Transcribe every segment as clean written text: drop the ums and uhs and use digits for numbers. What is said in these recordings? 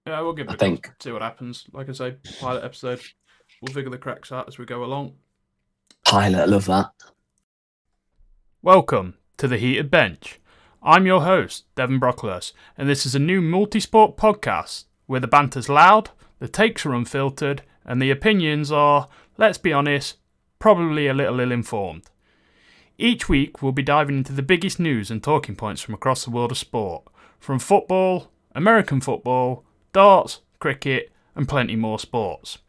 Yeah, we'll give it I a go. think. See what happens. Like I say, pilot episode. We'll figure the cracks out as we go along. Pilot, I love that. Welcome to the Heated Bench. I'm your host, Devin Brocklehurst, and this is a new multi-sport podcast where the banter's loud, the takes are unfiltered, and the opinions are, let's be honest, probably a little ill-informed. Each week we'll be diving into the biggest news and talking points from across the world of sport, from football, American football, darts, cricket, and plenty more sports.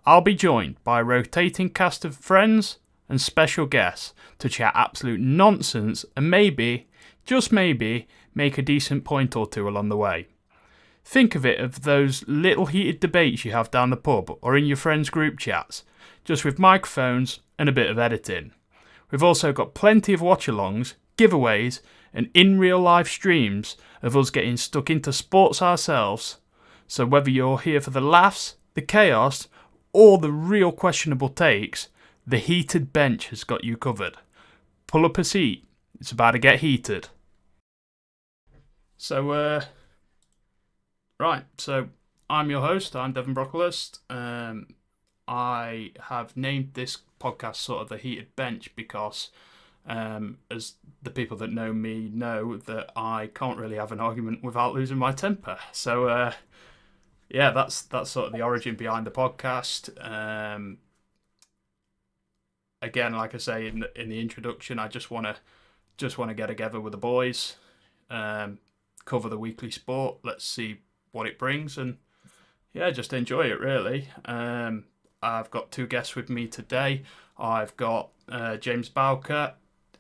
I'll be joined by a rotating cast of friends and special guests to chat absolute nonsense and maybe, just maybe, make a decent point or two along the way. Think of it as those little heated debates you have down the pub or in your friends' group chats, just with microphones and a bit of editing. We've also got plenty of watch-alongs, giveaways, and in real life streams of us getting stuck into sports ourselves. So whether you're here for the laughs, the chaos, or the real questionable takes, the Heated Bench has got you covered. Pull up a seat. It's about to get heated. So I'm your host. I'm Devin Brocklehurst. I have named this podcast sort of the Heated Bench because, as the people that know me know, that I can't really have an argument without losing my temper. So, yeah, that's sort of the origin behind the podcast. Again, like I say in the introduction, I just want to get together with the boys, cover the weekly sport. Let's see what it brings, and yeah, just enjoy it really. I've got two guests with me today. I've got James Bowker.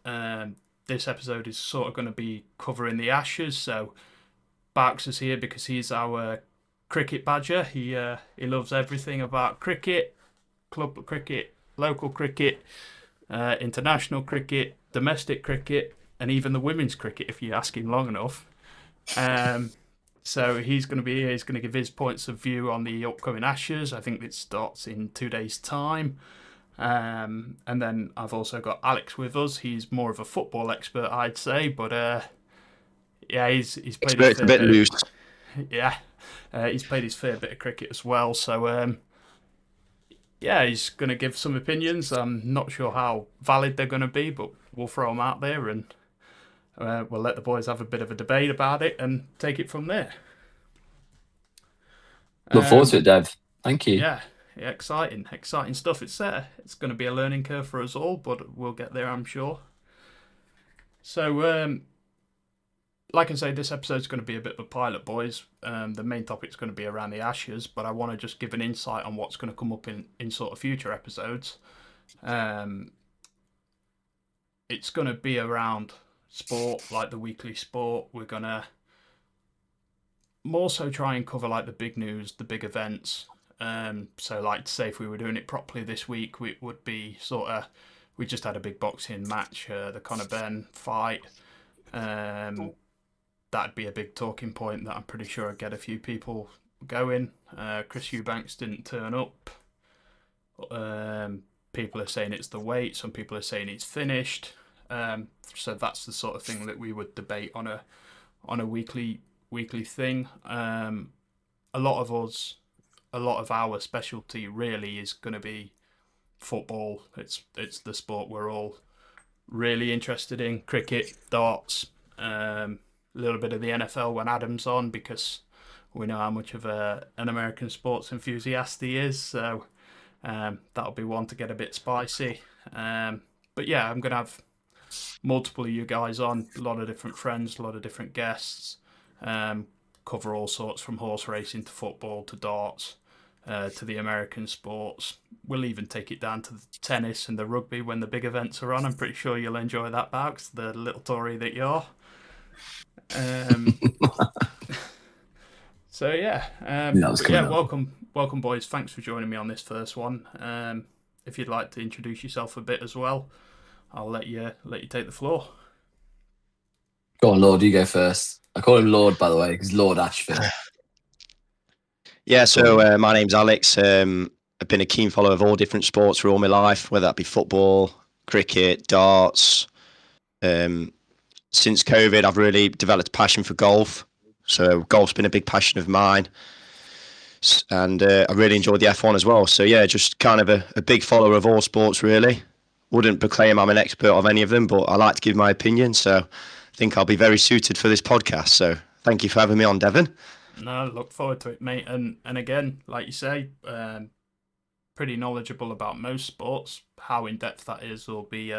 This episode is sort of going to be covering the Ashes, so Barks is here because he's our cricket badger. He loves everything about cricket, club cricket, local cricket, international cricket, domestic cricket, and even the women's cricket if you ask him long enough. So he's going to be here. He's going to give his points of view on the upcoming Ashes. I think it starts in 2 days' time. And then I've also got Alex with us. He's more of a football expert, I'd say, but yeah, he's played It's a bit loose. He's played his fair bit of cricket as well. So yeah, he's going to give some opinions. I'm not sure how valid they're going to be, but we'll throw them out there and we'll let the boys have a bit of a debate about it and take it from there. Look forward to it, Dev. Thank you. Yeah, exciting stuff. It's going to be a learning curve for us all, but we'll get there, I'm sure. So, like I say, this episode's going to be a bit of a pilot, boys. The main topic's going to be around the Ashes, but I want to just give an insight on what's going to come up in sort of future episodes. It's going to be around sport, like the weekly sport. We're going to more so try and cover like the big news, the big events. So like to say if we were doing it properly this week, we would be sort of, we just had a big boxing match, the Conor Benn fight. That'd be a big talking point that I'm pretty sure I'd get a few people going. Chris Eubanks didn't turn up. People are saying it's the weight. Some people are saying it's finished. So that's the sort of thing that we would debate on a weekly thing. A lot of our specialty really is going to be football. It's the sport we're all really interested in. Cricket, darts, a little bit of the NFL when Adam's on, because we know how much of an American sports enthusiast he is. So that'll be one to get a bit spicy. But yeah, I'm going to have multiple of you guys on, a lot of different friends, a lot of different guests, cover all sorts from horse racing to football to darts to the American sports. We'll even take it down to the tennis and the rugby when the big events are on. I'm pretty sure you'll enjoy that, Barks, the little Tory that you are. So yeah, welcome boys. Thanks for joining me on this first one. If you'd like to introduce yourself a bit as well, I'll let you take the floor. Go on, Lord, you go first. I call him Lord, by the way, because Lord Ashford. Yeah, so my name's Alex. I've been a keen follower of all different sports for all my life, whether that be football, cricket, darts. Since COVID, I've really developed a passion for golf. So golf's been a big passion of mine. and I really enjoyed the F1 as well. So yeah, just kind of a big follower of all sports, really. Wouldn't proclaim I'm an expert of any of them, but I like to give my opinion. So I think I'll be very suited for this podcast. So thank you for having me on, Devon. No, look forward to it, mate. And again, like you say, pretty knowledgeable about most sports. How in depth that is will be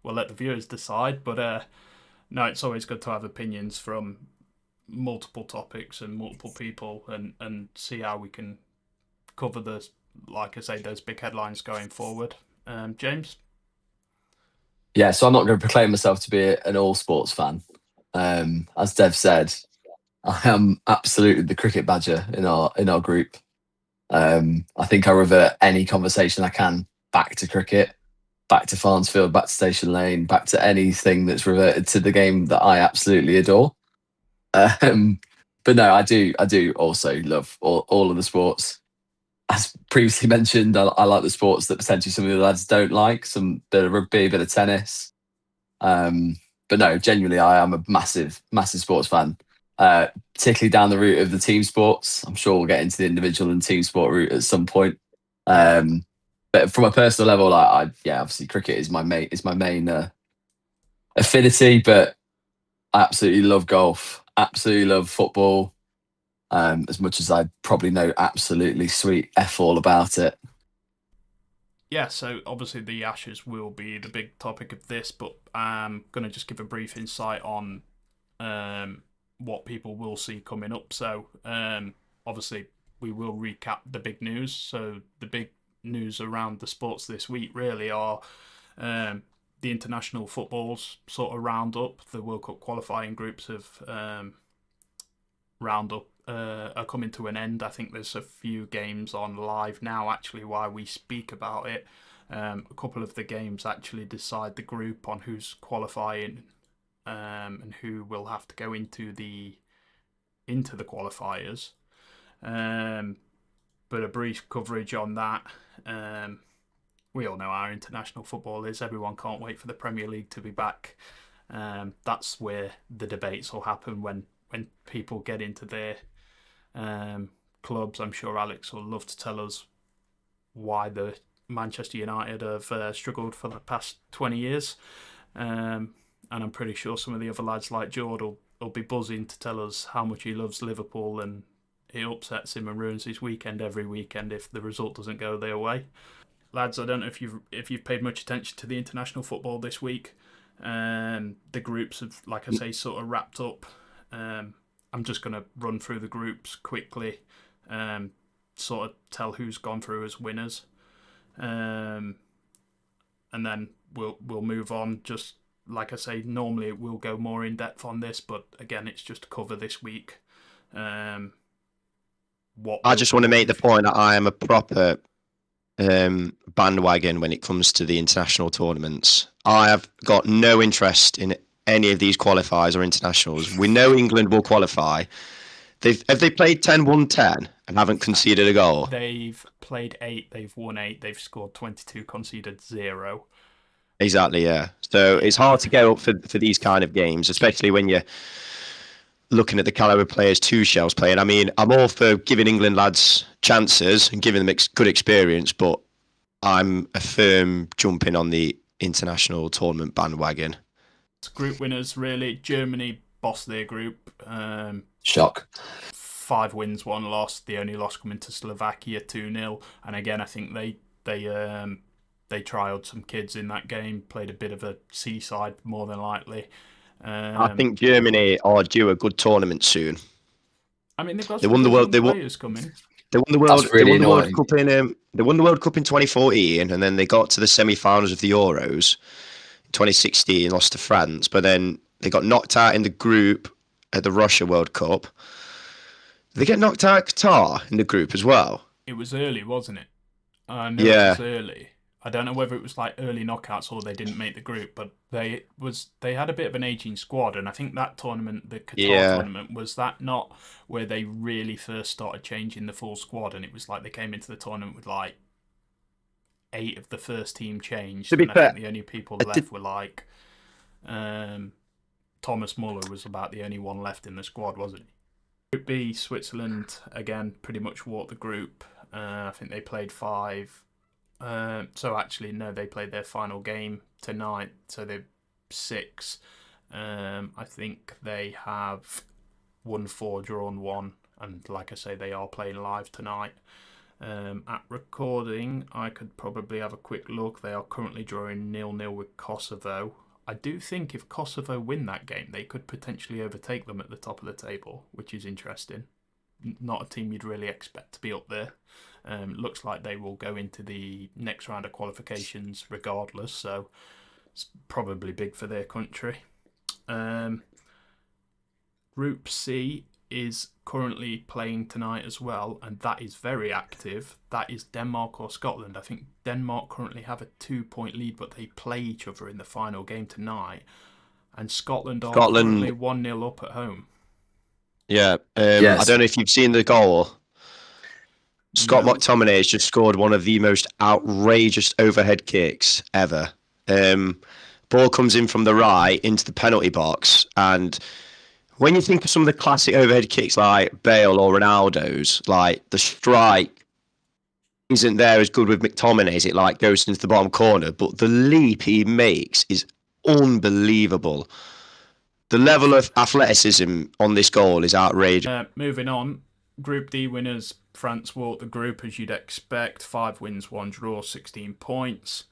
we'll let the viewers decide. But no, it's always good to have opinions from multiple topics and multiple people, and see how we can cover the, like I say, those big headlines going forward. James? Yeah, so I'm not going to proclaim myself to be an all sports fan. As Dev said, I am absolutely the cricket badger in our group. I think I revert any conversation I can back to cricket, back to Farnsfield, back to Station Lane, back to anything that's reverted to the game that I absolutely adore. But no, I do also love all of the sports. As previously mentioned, I like the sports that potentially some of the lads don't like. Some bit of rugby, bit of tennis. But no, genuinely, I am a massive sports fan. Particularly down the route of the team sports. I'm sure we'll get into the individual and team sport route at some point. But from a personal level, obviously cricket is my main affinity. But I absolutely love golf. Absolutely love football. As much as I probably know absolutely sweet F all about it. Yeah, so obviously the Ashes will be the big topic of this, but I'm going to just give a brief insight on what people will see coming up. So obviously we will recap the big news. So the big news around the sports this week really are the international footballs sort of round up. The World Cup qualifying groups have round up are coming to an end. I think there's a few games on live now actually while we speak about it. A couple of the games actually decide the group on who's qualifying and who will have to go into the qualifiers. But a brief coverage on that. We all know how international football is. Everyone can't wait for the Premier League to be back. That's where the debates will happen when people get into their clubs. I'm sure Alex will love to tell us why the Manchester United have struggled for the past 20 years. And I'm pretty sure some of the other lads like Jord will be buzzing to tell us how much he loves Liverpool and it upsets him and ruins his weekend every weekend if the result doesn't go their way. Lads, I don't know if you've paid much attention to the international football this week. The groups have, like I say, sort of wrapped up. I'm just going to run through the groups quickly, sort of tell who's gone through as winners, and then we'll move on. Just like I say, normally we'll go more in depth on this, but again, it's just to cover this week. I just want to make the point that I am a proper bandwagon when it comes to the international tournaments. I have got no interest in any of these qualifiers or internationals. We know England will qualify. Have they played 10, won 10 and haven't conceded a goal? They've played 8, they've won 8, they've scored 22, conceded 0. Exactly, yeah. So it's hard to get up for these kind of games, especially when you're looking at the calibre players Tuchel's playing. I mean, I'm all for giving England lads chances and giving them good experience, but I'm a firm jumping on the international tournament bandwagon. Group winners, really. Germany bossed their group. Shock. 5 wins, 1 loss. The only loss coming to Slovakia 2-0. And again, I think they trialled some kids in that game, played a bit of a seaside more than likely. I think Germany are due a good tournament soon. I mean, they've got some players coming. They won the World. They won the World Cup in. They won the World Cup in 2014, and then they got to the semi-finals of the Euros. 2016, lost to France, but then they got knocked out in the group at the Russia World Cup. Did they get knocked out at Qatar in the group as well? It was early, wasn't it? It was early. I don't know whether it was like early knockouts or they didn't make the group, but they had a bit of an aging squad, and I think that tournament, the Qatar tournament, was that not where they really first started changing the full squad, and it was like they came into the tournament with like 8 of the first team changed. To be fair, I think the only people left were like Thomas Muller was about the only one left in the squad, wasn't he? Group B, Switzerland, again, pretty much walked the group. I think they played 5. So actually, no, they played their final game tonight, so they're 6. I think they have won 4, drawn 1, and like I say, they are playing live tonight. At recording, I could probably have a quick look. They are currently drawing 0-0 with Kosovo. I do think if Kosovo win that game, they could potentially overtake them at the top of the table, which is interesting. Not a team you'd really expect to be up there. Looks like they will go into the next round of qualifications regardless, so it's probably big for their country. Group C is currently playing tonight as well, and that is very active. That is Denmark or Scotland. I think Denmark currently have a 2-point lead, but they play each other in the final game tonight. And Scotland are currently 1-0 up at home. Yeah. Yes. I don't know if you've seen the goal. Scott McTominay has just scored one of the most outrageous overhead kicks ever. Ball comes in from the right into the penalty box, and when you think of some of the classic overhead kicks like Bale or Ronaldo's, like the strike isn't there as good with McTominay's. It like goes into the bottom corner, but the leap he makes is unbelievable. The level of athleticism on this goal is outrageous. Moving on, Group D winners, France walked the group as you'd expect. 5 wins, 1 draw, 16 points.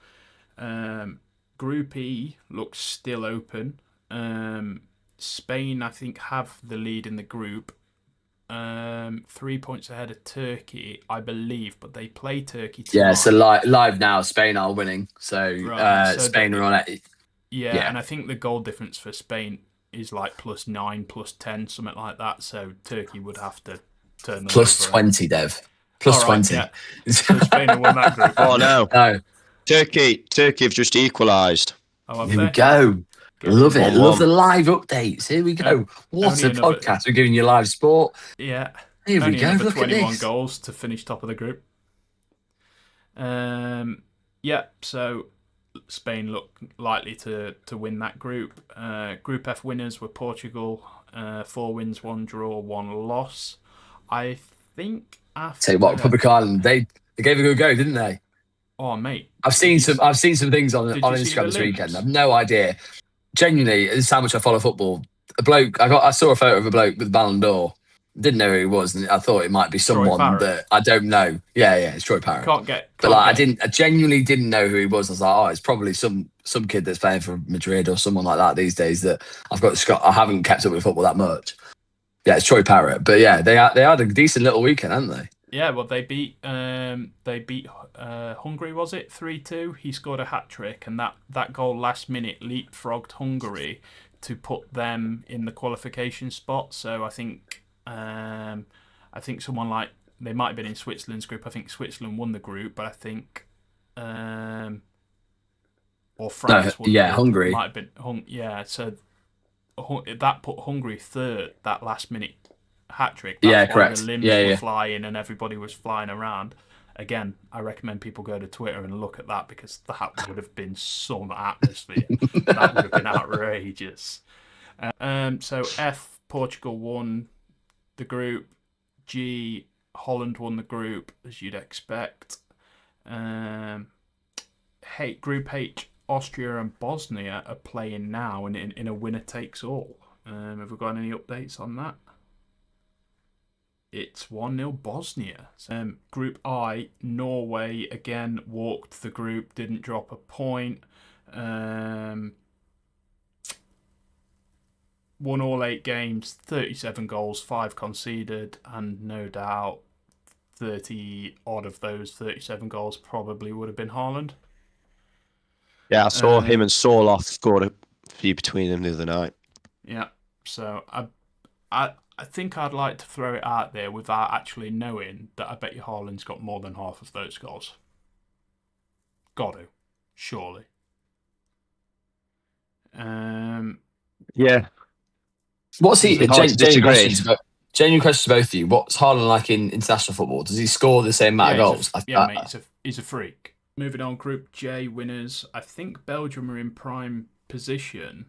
Group E looks still open. Spain, I think, have the lead in the group. 3 points ahead of Turkey, I believe, but they play Turkey tonight. Yeah, so live now, Spain are winning. So, right, so Spain are on it. Yeah, and I think the goal difference for Spain is like +9, +10, something like that. So Turkey would have to turn them +20, Dev. +20. Yeah. So Spain have won that group. Oh, no. Turkey have just equalised. Oh, here we go. Love it. Love the live updates. Here we go. What a podcast. We're giving you live sport. Yeah. Here we go. Look 21 at this. goals to finish top of the group. So Spain look likely to win that group. Group F winners were Portugal. 4 wins, 1 draw, 1 loss. I think after... Tell you what, Republic of Ireland, they gave a good go, didn't they? Oh, mate. I've seen some things on Instagram this weekend. I've no idea. Genuinely, this is how much I follow football. A bloke, I saw a photo of a bloke with the Ballon d'Or. Didn't know who he was, and I thought it might be someone that I don't know. Yeah, it's Troy Parrott. I genuinely didn't know who he was. I was like, oh, it's probably some kid that's playing for Madrid or someone like that these days. That I haven't kept up with football that much. Yeah, it's Troy Parrott. But yeah, they had a decent little weekend, haven't they? Yeah, well, they beat Hungary, was it 3-2? He scored a hat trick, and that goal last minute leapfrogged Hungary to put them in the qualification spot. So I think someone like, they might have been in Switzerland's group. I think Switzerland won the group, but I think or France. Hungary might have been. So that put Hungary third. That last minute hat trick. That's correct. The limbs were flying and everybody was flying around. Again, I recommend people go to Twitter and look at that, because that would have been some atmosphere. That would have been outrageous. So F, Portugal won the group. G, Holland won the group, as you'd expect. Group H, Austria and Bosnia are playing now in a winner takes all. Have we got any updates on that? It's 1-0 Bosnia. Group I, Norway again walked the group, didn't drop a point. Won all 8 games, 37 goals, 5 conceded, and no doubt 30 odd of those 37 goals probably would have been Haaland. Yeah, I saw him and Sorloth scored a few between them the other night. Yeah, so I think I'd like to throw it out there without actually knowing that I bet you Haaland's got more than half of those goals. Got to, surely. Yeah. What's he? Genuine question to both of you. What's Haaland like in international football? Does he score the same amount of goals? Mate, he's a freak. Moving on, Group J winners. I think Belgium are in prime position.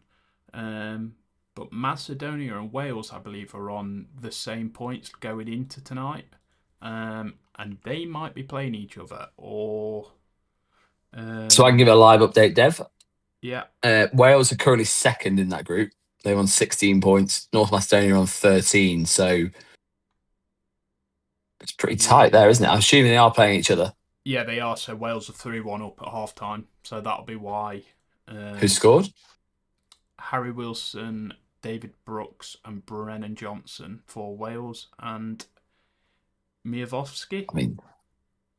But Macedonia and Wales, I believe, are on the same points going into tonight. And they might be playing each other, or... So I can give a live update, Dev. Yeah. Wales are currently second in that group. They're on 16 points. North Macedonia on 13. So it's pretty tight there, isn't it? I'm assuming they are playing each other. Yeah, they are. So Wales are 3-1 up at half-time. So that'll be why. Who scored? Harry Wilson, David Brooks and Brennan Johnson for Wales, and Miovski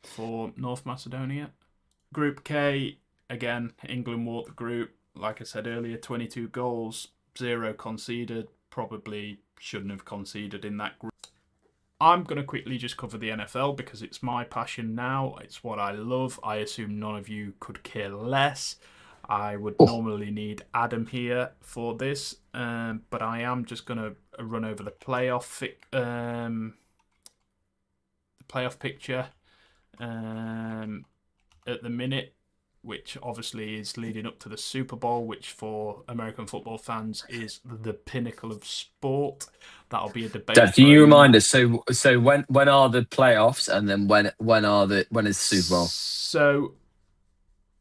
for North Macedonia. Group K, again, England walked the group. Like I said earlier, 22 goals, 0 conceded. Probably shouldn't have conceded in that group. I'm going to quickly just cover the NFL because it's my passion now. It's what I love. I assume none of you could care less. I would normally need Adam here for this, but I am just going to run over the playoff picture at the minute, which obviously is leading up to the Super Bowl, which for American football fans is the pinnacle of sport. That'll be a debate. Dad, can you remind us? So when are the playoffs, and then when is the Super Bowl? So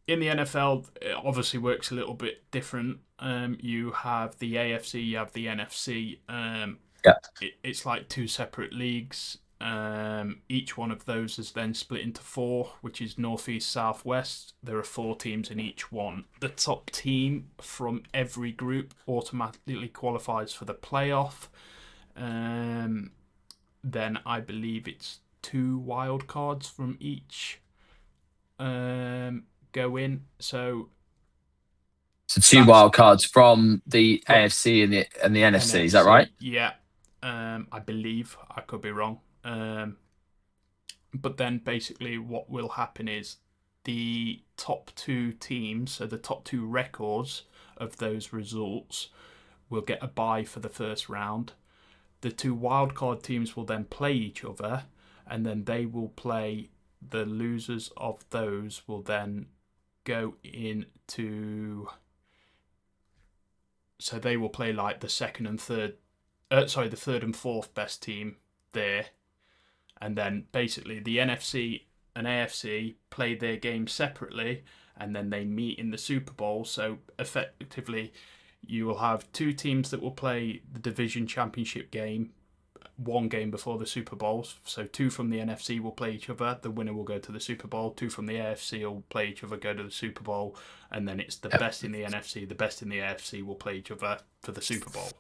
in the NFL, it obviously works a little bit different. You have the AFC, you have the NFC. It's like 2 separate leagues. Each one of those is then split into 4, which is Northeast, Southwest. There are 4 teams in each one. The top team from every group automatically qualifies for the playoff. Then I believe it's 2 wild cards from each go in. So 2 wild cards from the AFC and the NFC. Is that right? Yeah. I believe. I could be wrong. But then basically what will happen is the top 2 teams, so the top 2 records of those results, will get a bye for the first round. The 2 wildcard teams will then play each other, and then they will play. The losers of those will then go into... So they will play like the the third and fourth best team there. And then basically the NFC and AFC play their games separately, and then they meet in the Super Bowl. So effectively, you will have 2 teams that will play the division championship game, 1 game before the Super Bowl. So 2 from the NFC will play each other. The winner will go to the Super Bowl. 2 from the AFC will play each other, go to the Super Bowl. And then it's the best in the NFC, the best in the AFC will play each other for the Super Bowl.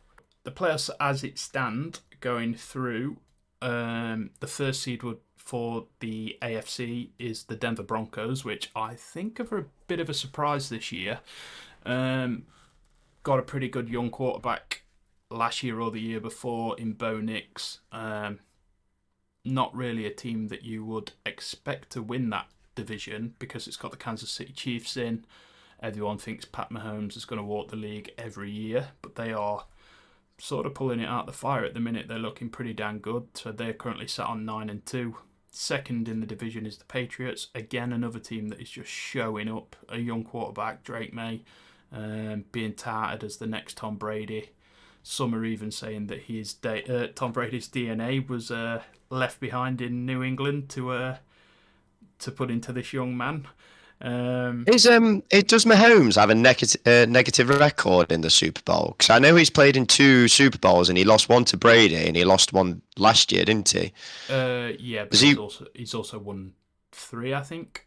The playoffs as it stand going through... the first seed for the AFC is the Denver Broncos, which I think are a bit of a surprise this year. Got a pretty good young quarterback last year or the year before in Bo Nix. Not really a team that you would expect to win that division because it's got the Kansas City Chiefs in. Everyone thinks Pat Mahomes is going to walk the league every year, but they are sort of pulling it out the fire at the minute. They're looking pretty damn good. So they're currently sat on 9-2. Second in the division is the Patriots. Again, another team that is just showing up. A young quarterback, Drake May, being touted as the next Tom Brady. Some are even saying that Tom Brady's DNA was left behind in New England to put into this young man. Does Mahomes have a negative record in the Super Bowl? Because I know he's played in 2 Super Bowls and he lost 1 to Brady and he lost 1 last year, didn't he? Yeah, but he's also won 3, I think.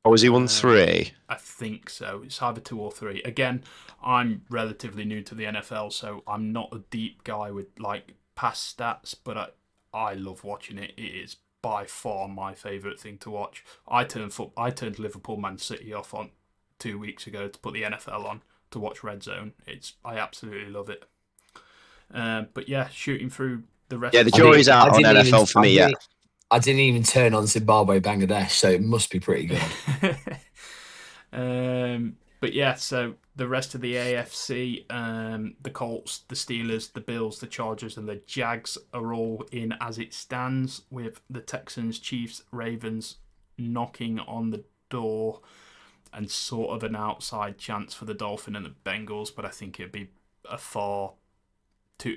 Or has he won 3? I think so. It's either 2 or 3. Again, I'm relatively new to the NFL, so I'm not a deep guy with like past stats, but I love watching it. It is by far my favourite thing to watch. I turned Liverpool Man City off on 2 weeks ago to put the NFL on to watch Red Zone. I absolutely love it. But yeah, shooting through the rest. Yeah, the jury's out on NFL for me. Yeah, I didn't even turn on Zimbabwe Bangladesh, so it must be pretty good. But yeah, so the rest of the AFC, the Colts, the Steelers, the Bills, the Chargers, and the Jags are all in as it stands, with the Texans, Chiefs, Ravens knocking on the door and sort of an outside chance for the Dolphins and the Bengals, but I think it'd be a far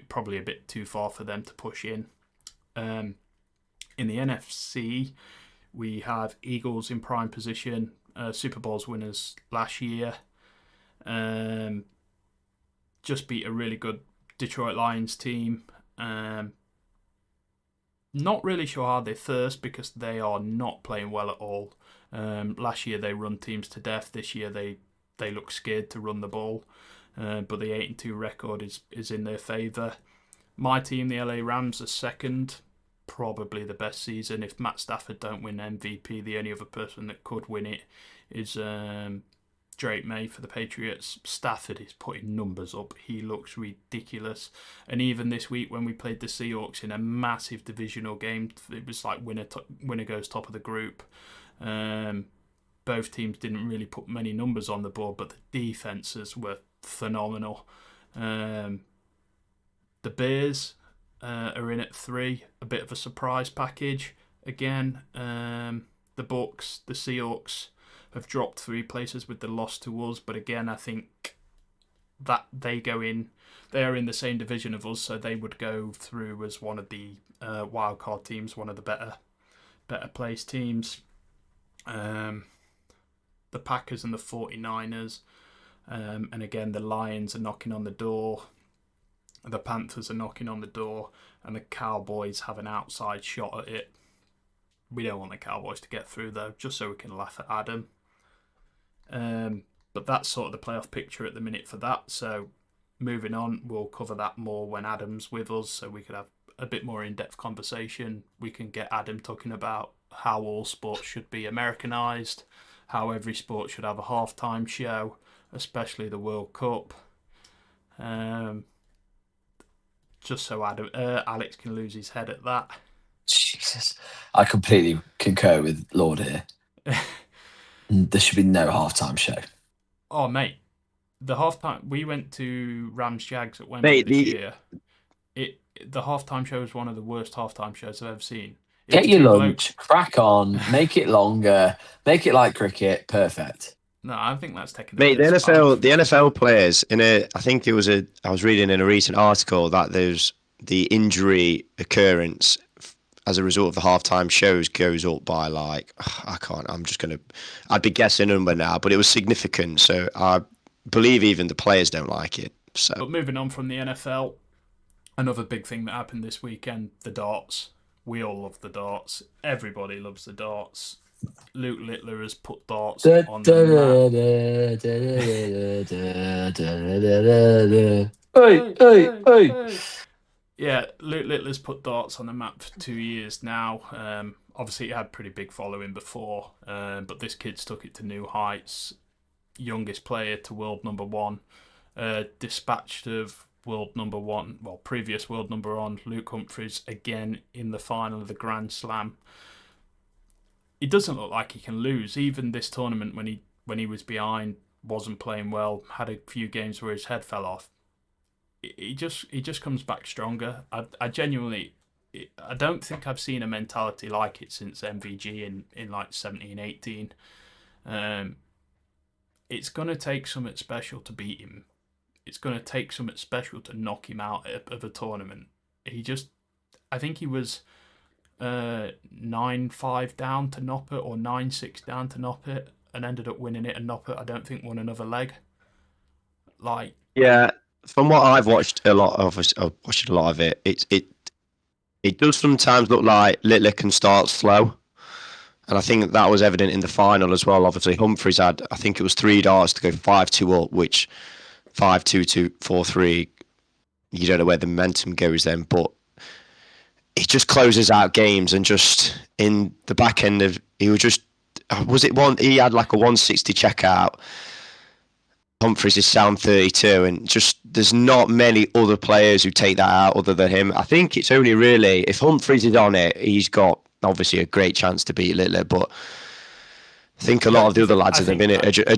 probably a bit too far for them to push in. In the NFC, we have Eagles in prime position, Super Bowls winners last year. Just beat a really good Detroit Lions team. Not really sure how they thirst because they are not playing well at all. Last year they run teams to death. This year they look scared to run the ball. But the 8-2 record is in their favour. My team, the LA Rams, are second. Probably the best season. If Matt Stafford don't win MVP, the only other person that could win it is Drake May for the Patriots. Stafford is putting numbers up. He looks ridiculous. And even this week when we played the Seahawks in a massive divisional game, it was like winner goes top of the group. Both teams didn't really put many numbers on the board, but the defenses were phenomenal. The Bears are in at 3, a bit of a surprise package. Again, the Bucs, the Seahawks have dropped 3 places with the loss to us, but again, I think that they are in the same division of us, so they would go through as one of the wildcard teams, one of the better placed teams. The Packers and the 49ers, and again, the Lions are knocking on the door. The Panthers are knocking on the door, and the Cowboys have an outside shot at it. We don't want the Cowboys to get through, though, just so we can laugh at Adam. But that's sort of the playoff picture at the minute for that. So moving on, we'll cover that more when Adam's with us, so we could have a bit more in-depth conversation. We can get Adam talking about how all sports should be Americanized, how every sport should have a halftime show, especially the World Cup. Just so Alex can lose his head at that. Jesus. I completely concur with Lord here. There should be no halftime show. Oh, mate. The halftime... We went to Rams Jags at Wembley this year. The halftime show is one of the worst halftime shows I've ever seen. Get your lunch, crack on, make it longer, make it like cricket. Perfect. No, I think that's taking. Mate, the NFL players I was reading in a recent article that there's the injury occurrence as a result of the halftime shows goes up by I'd be guessing a number now, but it was significant. So I believe even the players don't like it. So, but moving on from the NFL, another big thing that happened this weekend, the darts. We all love the darts. Everybody loves the darts. Luke Littler has put darts on the map. Hey. Yeah, Luke Littler's put darts on the map for 2 years now. Obviously, it had pretty big following before, but this kid's took it to new heights. Youngest player to world number 1. Dispatched of world number 1, previous world number 1, Luke Humphries, again in the final of the Grand Slam. He doesn't look like he can lose. Even this tournament, when he was behind, wasn't playing well, had a few games where his head fell off. He just comes back stronger. I genuinely, I don't think I've seen a mentality like it since MVG in like 17, 18. It's going to take something special to beat him. It's going to take something special to knock him out of a tournament. I think he was 9-5 down to Noppert or 9-6 down to Noppert and ended up winning it, and Noppert, I don't think, won another leg. Yeah, from what I've watched a lot of it, it does sometimes look like Littler can start slow. And I think that was evident in the final as well. Obviously, Humphries had, I think it was 3 darts to go 5-2 up, which 5-2 to 4-3, you don't know where the momentum goes then, but he just closes out games, and just in the back end of, he had like a 160 checkout. Humphries is sound 32, and just there's not many other players who take that out other than him. I think it's only really, if Humphries is on it, he's got obviously a great chance to beat Littler, but I think a lot of the other lads at the minute they're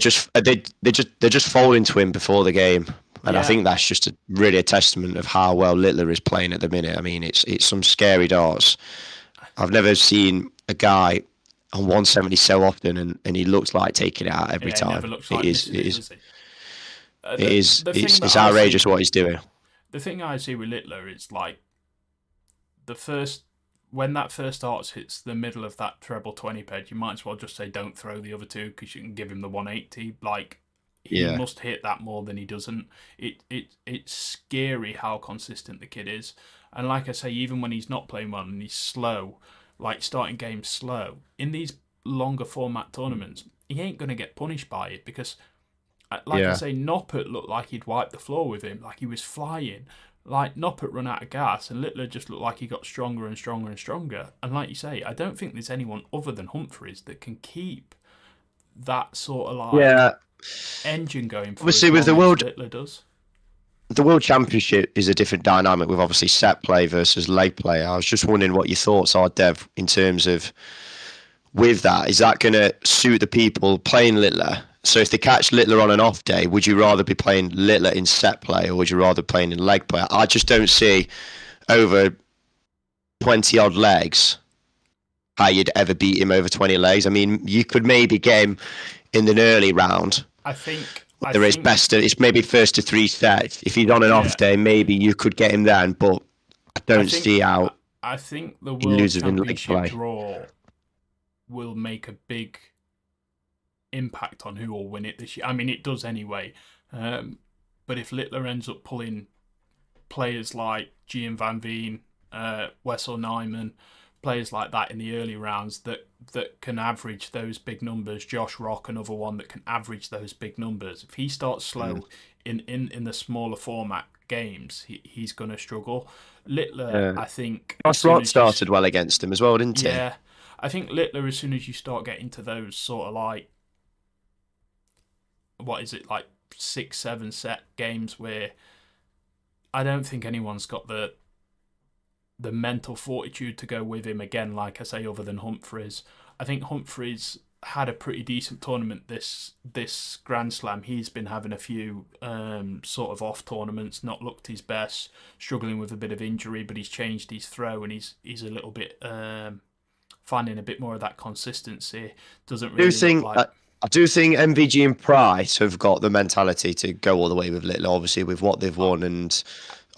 just falling to him before the game, and I think that's just really a testament of how well Littler is playing at the minute. I mean, it's some scary darts. I've never seen a guy on 170 so often, and he looks like taking it out every time. It is outrageous what he's doing. the thing I see with Littler is like when that first starts hits the middle of that treble 20 peg, you might as well just say don't throw the other two because you can give him the 180. Like he must hit that more than he doesn't. It's scary how consistent the kid is. And like I say, even when he's not playing well and he's slow, like starting games slow, in these longer format tournaments, he ain't going to get punished by it because, I say, Noppert looked like he'd wiped the floor with him, like he was flying. Like Noppert run out of gas and Littler just looked like he got stronger and stronger and stronger. And like you say, I don't think there's anyone other than Humphreys that can keep that sort of like engine going for obviously with the world Littler does. The World Championship is a different dynamic with obviously set play versus leg play. I was just wondering what your thoughts are, Dev, in terms of with that. Is that going to suit the people playing Littler? So if they catch Littler on an off day, would you rather be playing Littler in set play or would you rather playing in leg play? I just don't see over 20 odd legs how you'd ever beat him over 20 legs. I mean, you could maybe get him in an early round. I think it's maybe first to 3 sets. If he's on an off day, maybe you could get him then, but I don't see how. I think the World Championship draw will make a big impact on who will win it this year. I mean, it does anyway. But if Littler ends up pulling players like Gian Van Veen, Wessel Nijman, players like that in the early rounds that can average those big numbers, Josh Rock, another one that can average those big numbers. If he starts slow in the smaller format games, he's going to struggle. Littler, I think... Josh Rock started well against him as well, didn't he? Yeah. I think Littler, as soon as you start getting to those sort of like... What is it, like 6-7 set games where I don't think anyone's got the mental fortitude to go with him again, like I say, other than Humphreys. I think Humphreys had a pretty decent tournament this Grand Slam. He's been having a few sort of off tournaments, not looked his best, struggling with a bit of injury, but he's changed his throw and he's a little bit finding a bit more of that consistency. Doesn't really look like... I do think MVG and Price have got the mentality to go all the way with Littler, obviously, with what they've won, and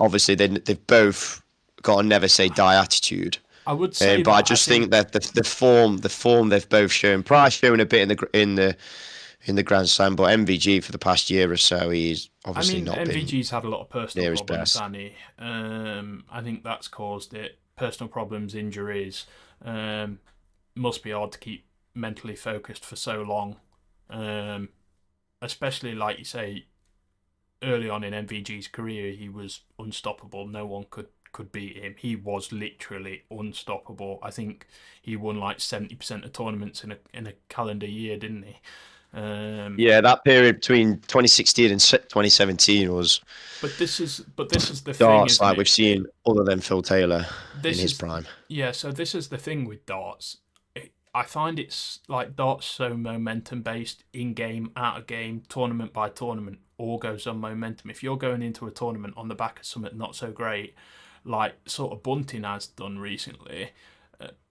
obviously they've both got a never say die attitude. I would say, but I think that the form they've both shown. Price showing a bit in the Grand Slam, but MVG for the past year or so, he's obviously not been. MVG's had a lot of personal problems, hasn't he? I think that's caused it. Personal problems, injuries. Must be hard to keep mentally focused for so long. Especially like you say, early on in MVG's career, he was unstoppable. No one could beat him. He was literally unstoppable. I think he won like 70% of tournaments in a calendar year, didn't he? That period between 2016 and 2017 was. But this is the darts, thing. Like we've seen, other than Phil Taylor in his prime. Yeah, so this is the thing with darts. I find it's like darts so momentum based, in game, out of game, tournament by tournament, all goes on momentum. If you're going into a tournament on the back of something not so great, like sort of Bunting has done recently,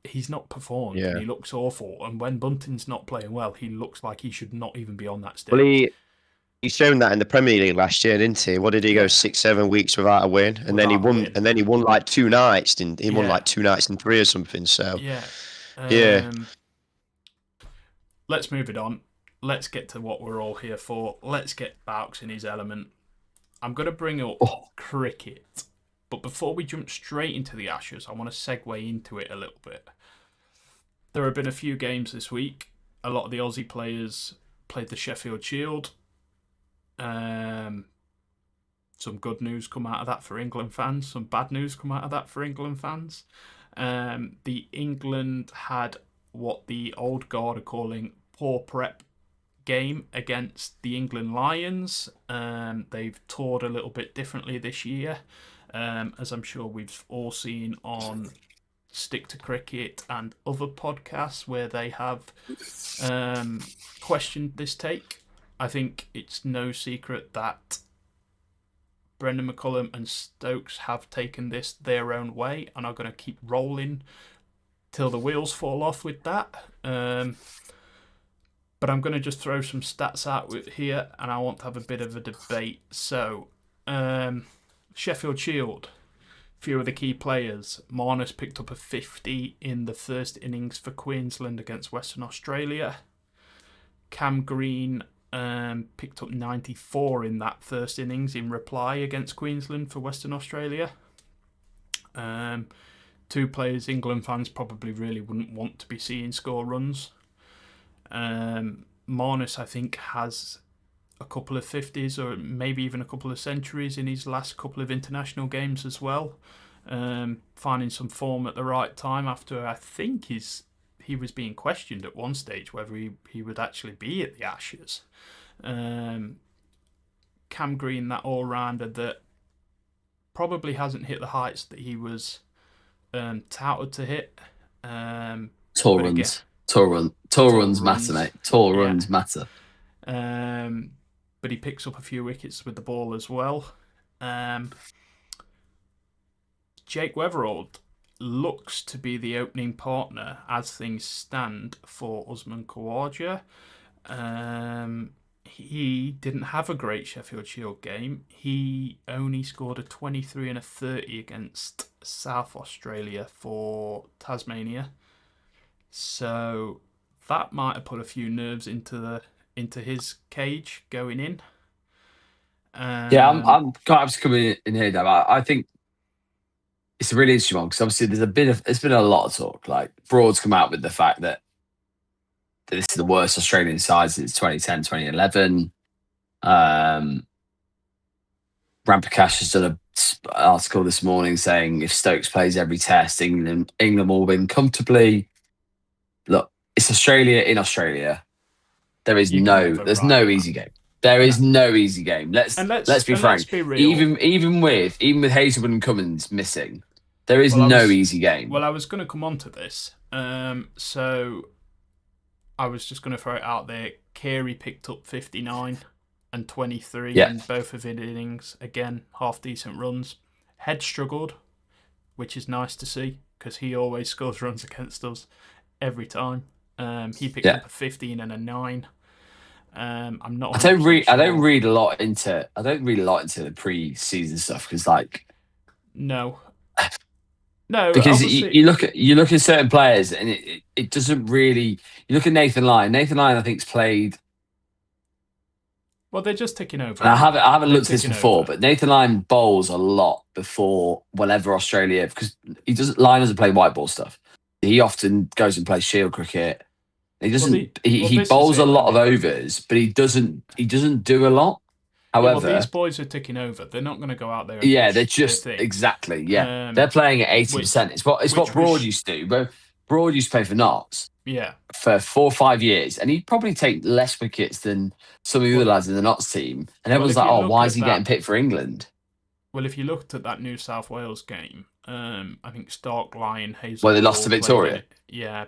he's not performed. Yeah. And he looks awful. And when Bunting's not playing well, he looks like he should not even be on that stage. Well, he's shown that in the Premier League last year, didn't he? What did he go 6-7 weeks without a win, and then he won. And then he won like 2 nights. He won like 2 nights in 3 or something. So yeah. Let's move it on. Let's get to what we're all here for. Let's get Baux in his element. I'm going to bring up cricket. But before we jump straight into the Ashes, I want to segue into it a little bit. There have been a few games this week. A lot of the Aussie players played the Sheffield Shield. Some good news come out of that for England fans. Some bad news come out of that for England fans. The England had what the old guard are calling poor prep game against the England Lions. They've toured a little bit differently this year, as I'm sure we've all seen on Stick to Cricket and other podcasts where they have questioned this take. I think it's no secret that Brendan McCullum and Stokes have taken this their own way and are going to keep rolling till the wheels fall off with that. But I'm going to just throw some stats out here and I want to have a bit of a debate. So, Sheffield Shield, few of the key players. Marnus picked up a 50 in the first innings for Queensland against Western Australia. Cam Green picked up 94 in that first innings in reply against Queensland for Western Australia. Two players England fans probably really wouldn't want to be seeing score runs. Marnus, I think, has a couple of 50s or maybe even a couple of centuries in his last couple of international games as well. Finding some form at the right time after I think he was being questioned at one stage whether he would actually be at the Ashes. Cam Green, that all-rounder that probably hasn't hit the heights that he was touted to hit. Tour runs matter, mate. Tour runs matter. But he picks up a few wickets with the ball as well. Jake Weatherald looks to be the opening partner as things stand for Usman Khawaja. He didn't have a great Sheffield Shield game. He only scored a 23 and a 30 against South Australia for Tasmania. So that might have put a few nerves into his cage going in. I'm kind of coming in here, Dave. I think it's a really interesting one because obviously it's been a lot of talk. Like Broad's come out with the fact that this is the worst Australian side since 2010, 2011. Ramprakash has done an article this morning saying if Stokes plays every test, England will win comfortably. Look, it's Australia in Australia. There's no easy game. There is no easy game. Let's be frank. Let's be real. Even with Hazelwood and Cummins missing, there is no easy game. Well, I was going to come on to this. So I was just going to throw it out there. Carey picked up 59 and 23 in both of his innings. Again, half decent runs. Head struggled, which is nice to see because he always scores runs against us every time. He picked up a 15 and a 9. I'm not. I don't read a lot into the pre-season stuff because no, because you look at certain players and it doesn't really. You look at Nathan Lyon. Nathan Lyon, I think, has played. Well, they're just ticking over. And I haven't looked at this before, but Nathan Lyon bowls a lot before whenever Australia because Lyon doesn't play white ball stuff. He often goes and plays Shield cricket. He doesn't. He bowls a lot of overs, but he doesn't do a lot. However, these boys are ticking over. They're not going to go out there. They're just exactly. Yeah, they're playing at 80%. It's what Broad used to do. But Broad used to play for Notts. Yeah. For 4 or 5 years, and he'd probably take less wickets than some of the other lads in the Notts team. And everyone's like, "Oh, why is he getting picked for England?" Well, if you looked at that New South Wales game, I think Stark, Lyon, Hazelwood. Well, they lost to Victoria.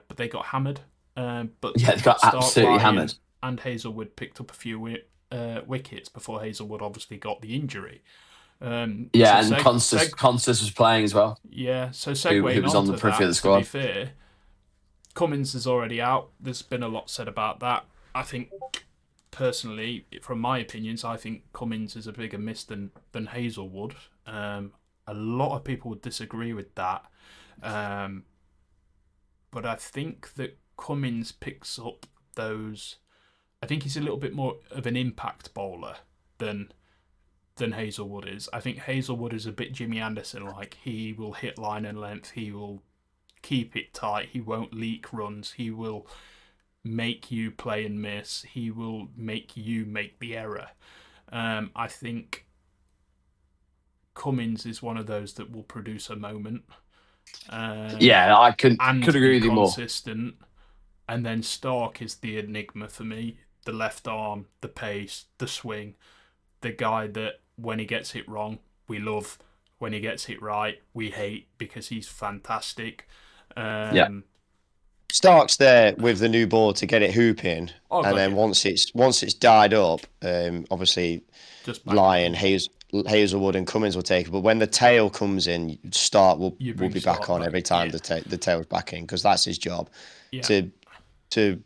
But they got hammered. But they got absolutely hammered. And Hazelwood picked up a few wickets before Hazelwood obviously got the injury. And Constance was playing as well. Yeah, so segueing who was on the periphery of the squad. To be fair, Cummins is already out. There's been a lot said about that. I think, personally, from my opinions, I think Cummins is a bigger miss than Hazelwood. A lot of people would disagree with that. But I think that Cummins picks up those. I think he's a little bit more of an impact bowler than Hazelwood is. I think Hazelwood is a bit Jimmy Anderson like. He will hit line and length. He will keep it tight. He won't leak runs. He will make you play and miss. He will make you make the error. I think Cummins is one of those that will produce a moment. I could agree with you more. Consistent. And then Stark is the enigma for me. The left arm, the pace, the swing. The guy that when he gets it wrong, we love. When he gets it right, we hate because he's fantastic. Stark's there with the new ball to get it hooping. Then once it's died up, obviously Lyon, Hazelwood and Cummins will take it. But when the tail comes in, Stark will be back on every time the tail's back in because that's his job. Yeah. To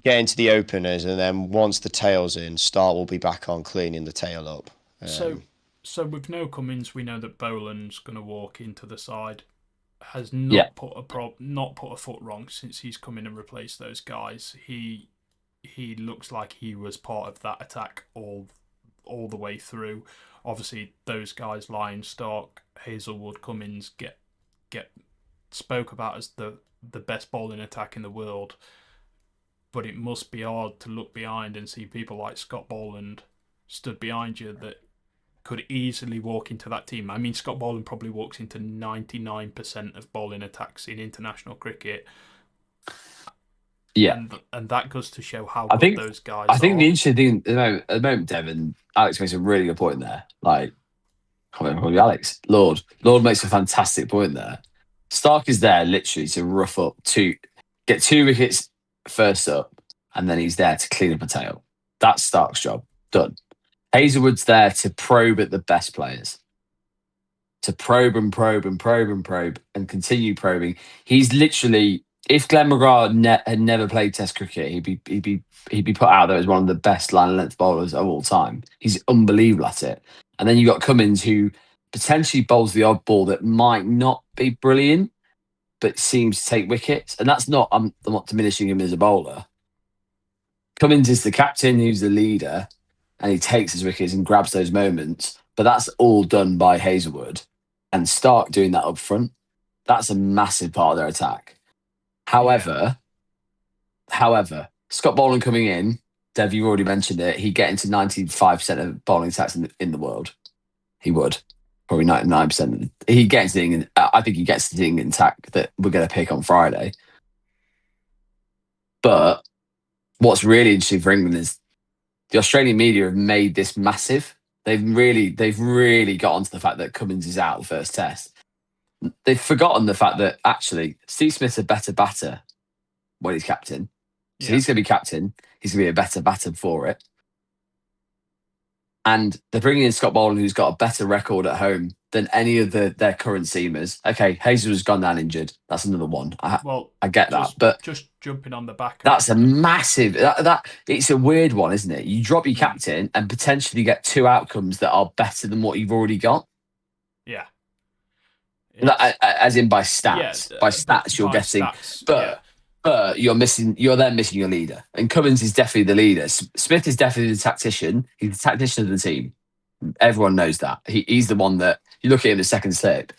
get into the openers, and then once the tail's in, Stark will be back on cleaning the tail up. So So with no Cummins, we know that Boland's going to walk into the side. Has Yeah. not put a foot wrong since he's come in and replaced those guys. He looks like he was part of that attack all the way through. Obviously, those guys, Lyon, Stark, Hazelwood, Cummins, get spoke about as the best bowling attack in the world. But it must be hard to look behind and see people like Scott Boland stood behind you that could easily walk into that team. I mean, Scott Boland probably walks into 99% of bowling attacks in international cricket. Yeah. And that goes to show how I good think- those guys I think are. the interesting thing at the moment, Devon, Alex makes a really good point there. Like, I can't remember Alex. Lord makes a fantastic point there. Stark is there literally to rough up, to get 2 wickets first up, and then he's there to clean up a tail. That's Stark's job. Done. Hazelwood's there to probe at the best players. To probe and probe and probe and probe and continue probing. He's literally, if Glenn McGrath had never played Test cricket, he'd be put out there as one of the best line and length bowlers of all time. He's unbelievable at it. And then you got Cummins, who potentially bowls the odd ball that might not be brilliant, but seems to take wickets. And that's not, I'm not diminishing him as a bowler. Cummins is the captain, who's the leader, and he takes his wickets and grabs those moments. But that's all done by Hazelwood and Stark doing that up front. That's a massive part of their attack. However, Scott Boland coming in, Dev, you already mentioned it, he'd get into 95% of bowling attacks in the world. He would. Probably 99%. He gets the England, I think he gets the England attack that we're going to pick on Friday. But what's really interesting for England is the Australian media have made this massive. They've really got onto the fact that Cummins is out the first test. They've forgotten the fact that actually Steve Smith's a better batter when he's captain. So he's going to be captain. He's going to be a better batter for it. And they're bringing in Scott Boland, who's got a better record at home than any of their current seamers. Okay, Hazelwood's gone down injured. That's another one. I get that, but just jumping on the back. That's a massive. That it's a weird one, isn't it? You drop your captain and potentially get 2 outcomes that are better than what you've already got. Yeah. As in by stats. Yeah, by stats, you're getting. But you're missing. You're then missing your leader. And Cummins is definitely the leader. Smith is definitely the tactician. He's the tactician of the team. Everyone knows that. He's the one that you look at him the second slip.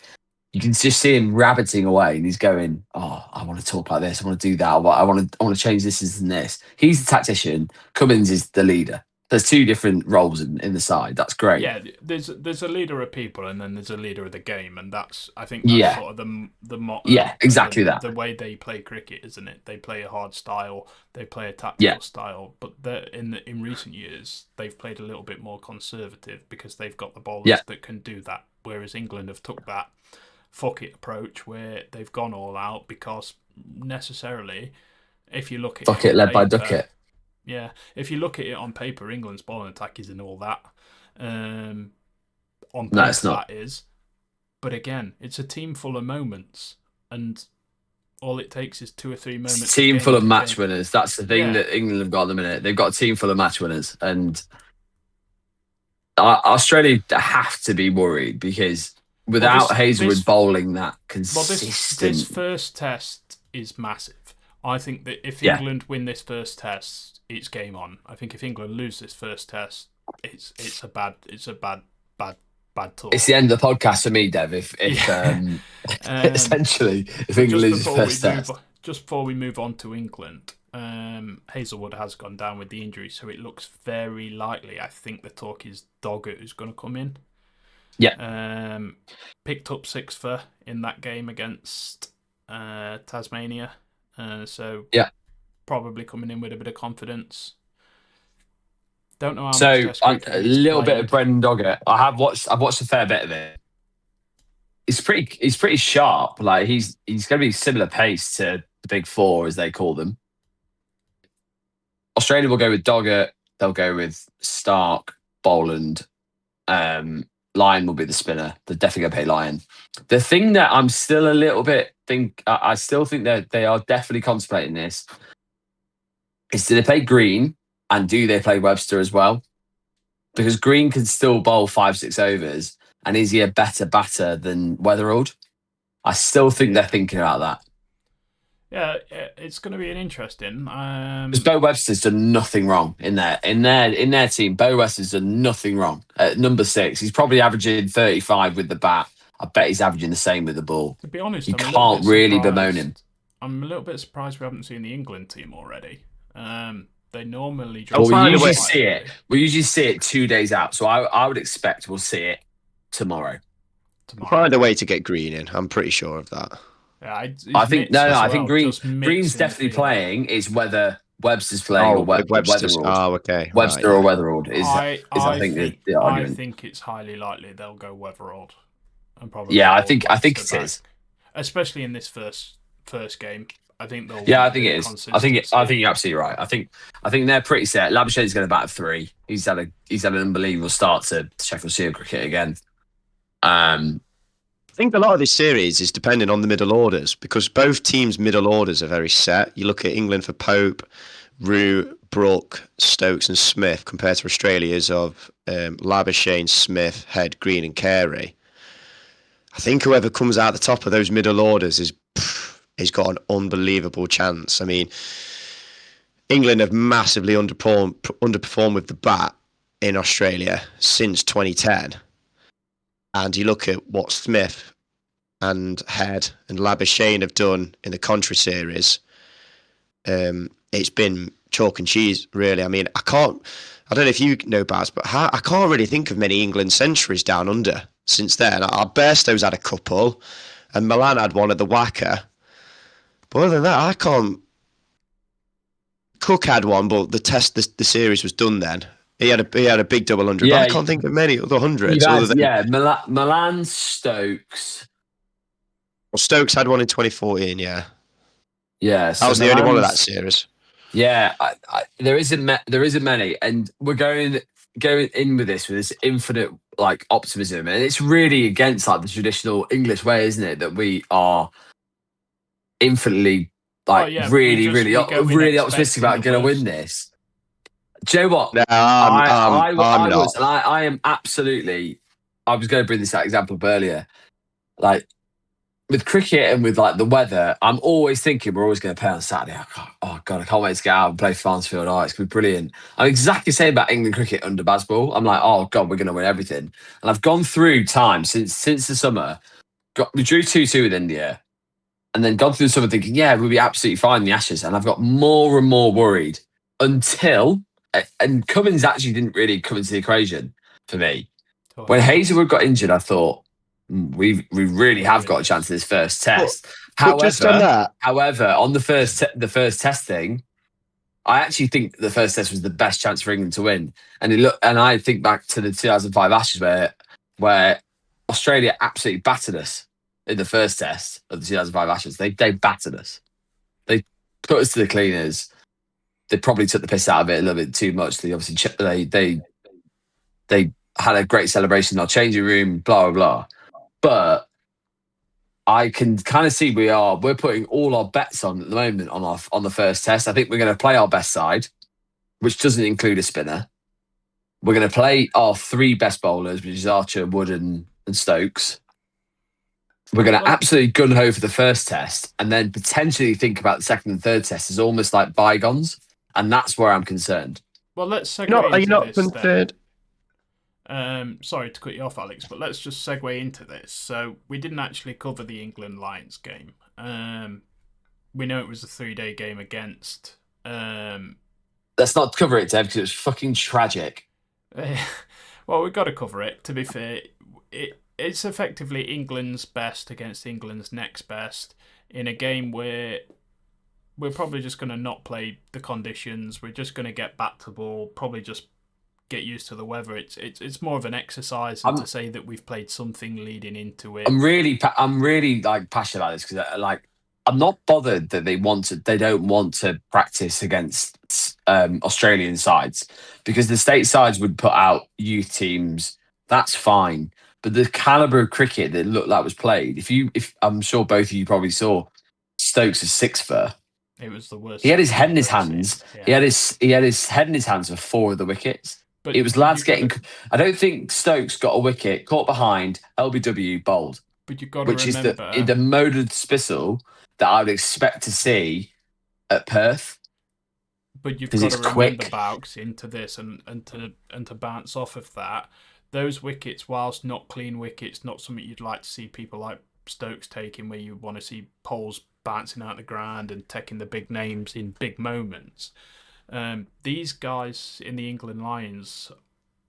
You can just see him rabbiting away, and he's going, "Oh, I want to talk like this. I want to do that. I want to change this and this." He's the tactician. Cummins is the leader. There's 2 different roles in the side. That's great. Yeah, there's a leader of people, and then there's a leader of the game, and I think that's sort of the motto. Yeah, exactly that. The way they play cricket, isn't it? They play a hard style. They play a tactical style. But in recent years, they've played a little bit more conservative because they've got the bowlers that can do that. Whereas England have took that fuck it approach where they've gone all out because necessarily, if you look at fuck it led by Duckett. Yeah, if you look at it on paper, England's bowling attack isn't all that. On paper, no, it's not. That is. But again, it's a team full of moments, and all it takes is 2 or 3 moments. It's a team full of match winners. That's the thing that England have got at the minute. They've got a team full of match winners, and Australia have to be worried because without Hazelwood bowling that consistent. This first test is massive. I think that if England win this first test, it's game on. I think if England lose this first test, it's a bad talk. It's the end of the podcast for me, Dev. If essentially if England loses first test. Just before we move on to England, Hazelwood has gone down with the injury, so it looks very likely. I think the talk is Doggett who's going to come in. Yeah. Picked up 6 for in that game against Tasmania. So probably coming in with a bit of confidence. Don't know how much. So a little bit of Brendan Doggett. I've watched a fair bit of it. He's pretty sharp. Like he's going to be similar pace to the big 4 as they call them. Australia will go with Doggett. They'll go with Stark, Boland. Lyon will be the spinner. They're definitely going to pay Lyon. The thing that I'm still a little bit I still think that they are definitely contemplating this is, do they play Green and do they play Webster as well? because Green can still bowl 5-6 overs, and is he a better batter than Weatherald? I still think they're thinking about that. Yeah, it's going to be an interesting. Because Bo Webster's done nothing wrong in their team. Bo Webster's done nothing wrong. At number 6, he's probably averaging 35 with the bat. I bet he's averaging the same with the ball. To be honest, you can't really bemoan him. I'm a little bit surprised we haven't seen the England team already. They normally. Well, we usually see it. We usually see it 2 days out, so I would expect we'll see it tomorrow. Find a way to get Green in. I'm pretty sure of that. Yeah, I think I think Green's definitely playing. It's whether Webster's playing or Webster's. Weatherald. Okay. Webster or Weatherald is. I think the argument. I think it's highly likely they'll go Weatherald. And probably. Yeah, I think it is. Especially in this first game. I think they'll. Yeah, I think it is. I think you're absolutely right. I think they're pretty set. Labuschagne's going to bat 3. He's had an unbelievable start to Sheffield Shield cricket again. I think a lot of this series is depending on the middle orders because both teams' middle orders are very set. You look at England for Pope, Root, Brook, Stokes, and Smith compared to Australia's of Labuschagne, Smith, Head, Green, and Carey. I think whoever comes out the top of those middle orders has got an unbelievable chance. I mean, England have massively underperformed with the bat in Australia since 2010. And you look at what Smith and Head and Labuschagne have done in the Country Series, it's been chalk and cheese, really. I mean, I don't know if you know, Baz, but I can't really think of many England centuries down under since then. Bairstow's had a couple, and Milan had one at the Wacker. But other than that, I can't. Cook had one, but the series was done then. He had a big double 100. Yeah, but I can't think of many other hundreds. Milan, Stokes. Well, Stokes had one in 2014. Yeah. Yeah, so that was the only one of that series. Yeah, there isn't many, and we're going in with this infinite like optimism, and it's really against like the traditional English way, isn't it? That we are infinitely really optimistic about going to win this. Do you know what? No, I'm not. And I am absolutely. I was going to bring this example up earlier. Like with cricket and with like the weather, I'm always thinking we're always going to play on Saturday. Oh God, I can't wait to get out and play for Farnsfield. Oh, it's going to be brilliant. I'm exactly the same about England cricket under Bazball. I'm like, oh God, we're going to win everything. And I've gone through time since the summer. We drew 2-2 with India, and then gone through the summer thinking, yeah, we'll be absolutely fine in the Ashes. And I've got more and more worried until. And Cummins actually didn't really come into the equation for me. When Hazelwood got injured, I thought we really have got a chance in this first test. However, on the first test thing, I actually think the first test was the best chance for England to win. And I think back to the 2005 Ashes where Australia absolutely battered us in the first test of the 2005 Ashes. They battered us. They put us to the cleaners. They probably took the piss out of it a little bit too much. They obviously they had a great celebration in our changing room, blah blah blah. But I can kind of see we're putting all our bets on at the moment on the first test. I think we're going to play our best side, which doesn't include a spinner. We're going to play our 3 best bowlers, which is Archer, Wood, and Stokes. We're going to absolutely gun ho for the first test, and then potentially think about the second and third test as almost like bygones. And that's where I'm concerned. Well, let's segue Are you not concerned? Sorry to cut you off, Alex, but let's just segue into this. So we didn't actually cover the England Lions game. We know it was a 3-day game against. Let's not cover it, Dev, because it was fucking tragic. Well, we've got to cover it. To be fair, it's effectively England's best against England's next best in a game where we're probably just going to not play the conditions. We're just going to get back to the ball, probably just get used to the weather. It's more of an exercise than to say that we've played something leading into it. I'm really like passionate about this because I'm not bothered that they don't want to practice against Australian sides because the state sides would put out youth teams. That's fine, but the caliber of cricket that looked like was played. If I'm sure both of you probably saw Stokes' 6-fer. It was the worst. He had his head in his hands. Yeah. He had his head in his hands for 4 of the wickets. But it was lads you've gotta- getting. I don't think Stokes got a wicket, caught behind, LBW bowled, But you've got to which is remember, the mode of dismissal that I would expect to see at Perth but you've because got it's to remember, quick. Baux, into this and to bounce off of that. Those wickets, whilst not clean wickets, not something you'd like to see people like Stokes taking, where you want to see poles bouncing out the ground and taking the big names in big moments. These guys in the England Lions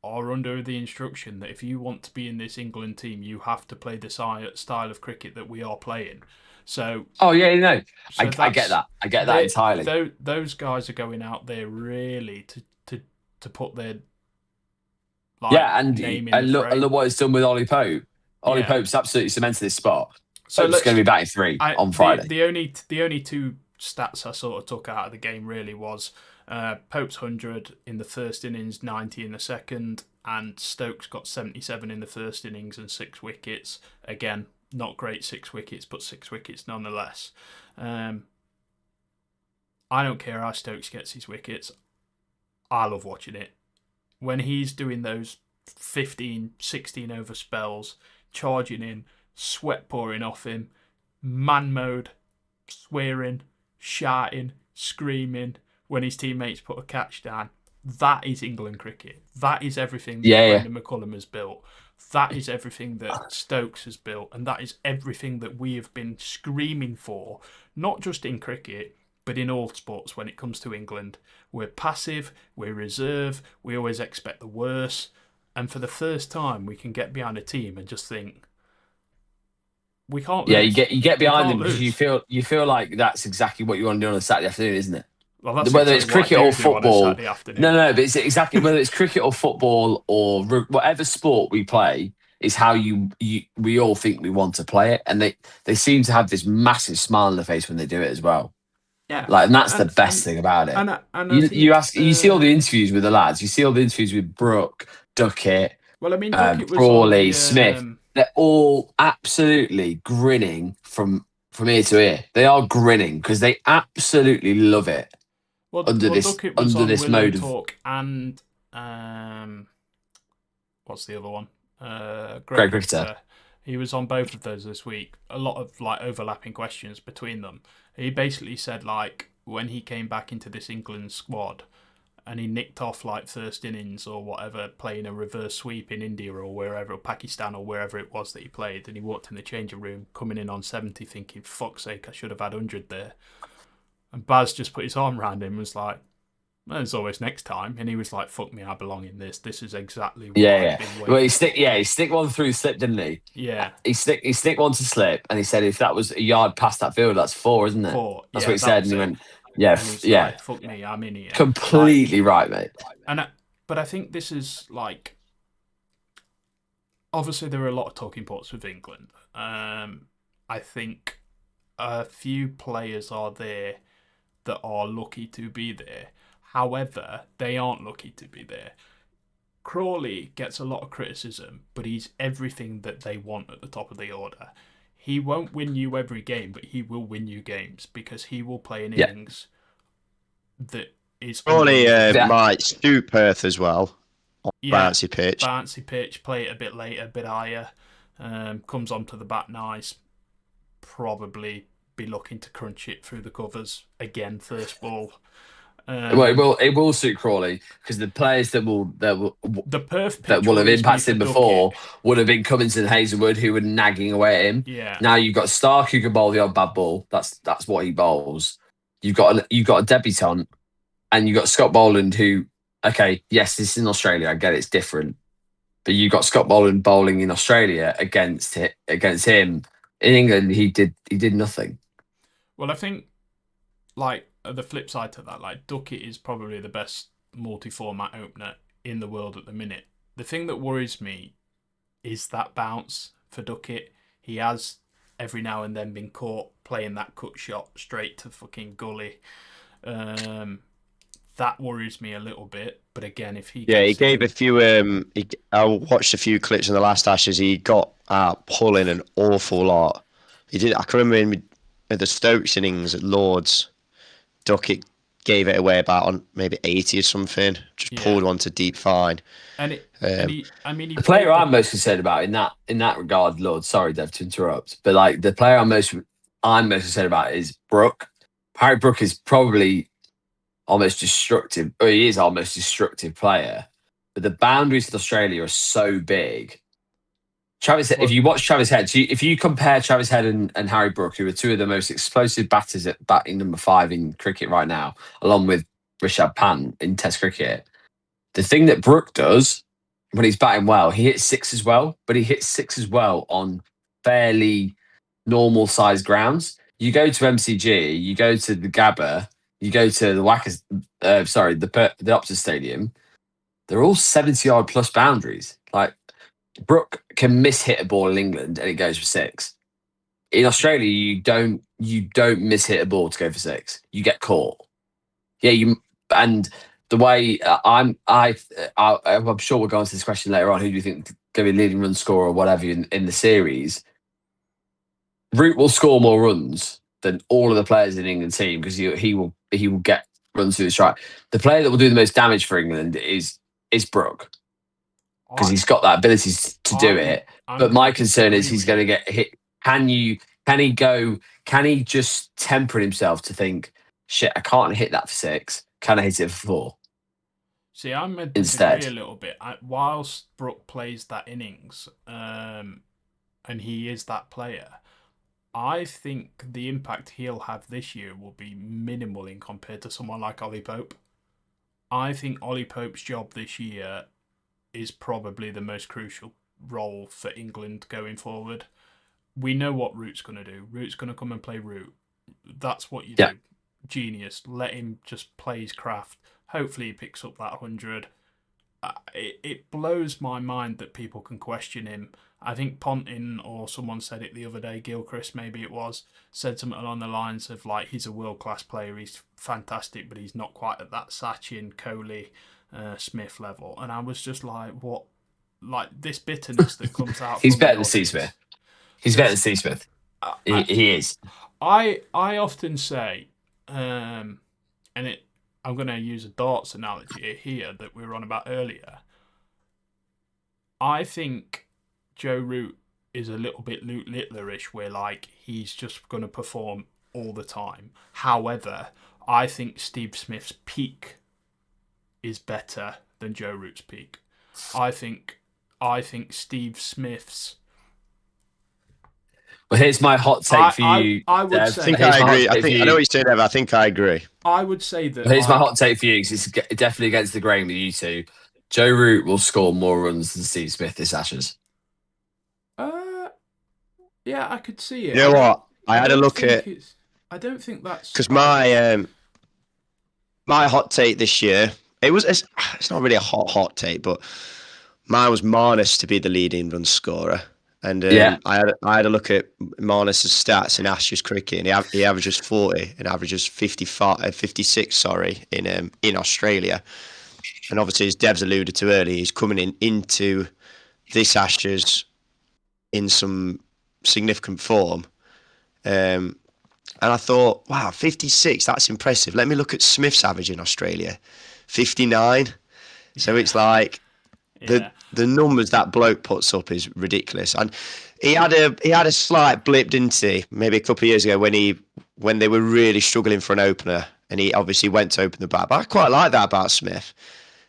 are under the instruction that if you want to be in this England team, you have to play the style of cricket that we are playing. So, Oh yeah, no, so I get that. I get that entirely. Those guys are going out there really to put their And name in the frame. look what it's done with Ollie Pope. Ollie Pope's absolutely cemented this spot. So it's going to be batting 3 on Friday. The only two stats I sort of took out of the game really was Pope's 100 in the first innings, 90 in the second, and Stokes got 77 in the first innings and 6 wickets. Again, not great 6 wickets, but 6 wickets nonetheless. I don't care how Stokes gets his wickets. I love watching it. When he's doing those 15, 16 over spells, charging in, sweat pouring off him, man mode, swearing, shouting, screaming when his teammates put a catch down. That is England cricket. That is everything that Brendan McCullum has built. That is everything that Stokes has built. And that is everything that we have been screaming for, not just in cricket, but in all sports when it comes to England. We're passive, we're reserve, we always expect the worst. And for the first time, we can get behind a team and just think, we can't lose. Yeah, you get behind them because you feel like that's exactly what you want to do on a Saturday afternoon, isn't it? Well, that's whether it's cricket or football. No, but it's exactly whether it's cricket or football or whatever sport we play is how we all think we want to play it, and they seem to have this massive smile on their face when they do it as well. Yeah, and that's the best thing about it. You see all the interviews with the lads. You see all the interviews with Brooke, Duckett. Well, I mean, Duckett was Crawley, Smith. They're all absolutely grinning from ear to ear. They are grinning because they absolutely love it. Under this mode talk and what's the other one? Greg Richter. He was on both of those this week. A lot of overlapping questions between them. He basically said when he came back into this England squad and he nicked off first innings or whatever, playing a reverse sweep in India or wherever, or Pakistan or wherever it was that he played, and he walked in the changing room coming in on 70 thinking, fuck's sake, I should have had 100 there. And Baz just put his arm around him and was like, well, there's always next time. And he was like, fuck me, I belong in this. This is exactly what I've been waiting. Well, he stick one through slip, didn't he? Yeah. He stick one to slip, and he said if that was a yard past that field, that's 4, isn't it? 4. That's what he said, and he went, like, fuck me, I'm in here. Completely right, mate. But I think this is obviously there are a lot of talking points with England. I think a few players are there that are lucky to be there. However, they aren't lucky to be there. Crawley gets a lot of criticism, but he's everything that they want at the top of the order. He won't win you every game, but he will win you games because he will play an innings that is... Crawley might suit Perth as well. Bouncy pitch. Bouncy pitch, play it a bit later, a bit higher. Comes onto the bat nice. Probably be looking to crunch it through the covers again, first ball. It will suit Crawley because the players that will have impacted him before would have been Cummins and Hazelwood, who were nagging away at him. Yeah. Now you've got Stark who can bowl the odd bad ball. That's what he bowls. You've got a debutant, and you've got Scott Boland who, okay, yes, this is in Australia. I get it's different, but you got Scott Boland bowling in Australia against him. In England, he did nothing. Well, I think the flip side to that, Duckett is probably the best multi-format opener in the world at the minute. The thing that worries me is that bounce for Duckett. He has every now and then been caught playing that cut shot straight to fucking gully. That worries me a little bit. But again, if he gave a few. I watched a few clips in the last Ashes. He got out pulling an awful lot. He did. I can remember in the Stokes innings at Lords, Duckett gave it away about on maybe 80 or something. Just pulled one to deep fine. And he the player I'm most concerned about in that regard, Lord, sorry, Dev, to interrupt, but like the player I'm most concerned about is Brook. Harry Brook is probably almost destructive, or he is almost destructive player. But the boundaries of Australia are so big. If you watch Travis Head, if you compare Travis Head and Harry Brook, who are two of the most explosive batters at batting number 5 in cricket right now, along with Rishabh Pant in Test cricket, the thing that Brook does when he's batting well, he hits 6 as well, but he hits 6 as well on fairly normal sized grounds. You go to MCG, you go to the Gabba, you go to the the Optus Stadium. They're all 70-yard plus boundaries. Like Brook can miss-hit a ball in England and it goes for 6. In Australia, you don't miss-hit a ball to go for 6. You get caught. Yeah, and the way I'm sure we'll go on to this question later on. Who do you think going to be leading run scorer or whatever in the series? Root will score more runs than all of the players in the England team because he will get runs through the strike. The player that will do the most damage for England is Brook because he's got that ability to do it. But my concern is he's going to get hit. Can he just temper himself to think, shit, I can't hit that for 6. Can I hit it for 4? See, I'm going to disagree a little bit. Whilst Brook plays that innings, and he is that player, I think the impact he'll have this year will be minimal in compared to someone like Ollie Pope. I think Ollie Pope's job this year is probably the most crucial role for England going forward. We know what Root's going to do. Root's going to come and play Root. That's what you do. Genius. Let him just play his craft. Hopefully he picks up that 100. It blows my mind that people can question him. I think Ponting or someone said it the other day, Gilchrist maybe it was, said something along the lines of like, he's a world-class player, he's fantastic, but he's not quite at that Sachin, Kohli, Smith level. And I was just like, what? Like this bitterness that comes out He's from better than Steve Smith. He's better than Steve Smith. He is. I often say, I'm going to use a darts analogy here that we were on about earlier. I think Joe Root is a little bit Luke Littlerish, where like he's just going to perform all the time. However, I think Steve Smith's peak is better than Joe Root's peak. I think Steve Smith's. Well, here's my hot take for you. I would say. I think I agree. I know what you're saying, Ev. I think I agree. I would say that. Well, here's my hot take for you, because it's definitely against the grain with you two. Joe Root will score more runs than Steve Smith this Ashes. Yeah, I could see it. You know what? I had a look at. I don't think that's because my hot take this year. It's not really a hot take, but mine was Marnus to be the leading run scorer. And I had a look at Marnus' stats in Ashes cricket, and he averages 40 and averages 56 in Australia. And obviously, as Dev's alluded to earlier, he's coming into this Ashes in some significant form. And I thought, wow, 56, that's impressive. Let me look at Smith's average in Australia, 59. So it's like the numbers that bloke puts up is ridiculous. And he had a slight blip, didn't he? Maybe a couple of years ago when they were really struggling for an opener, and he obviously went to open the bat. But I quite like that about Smith.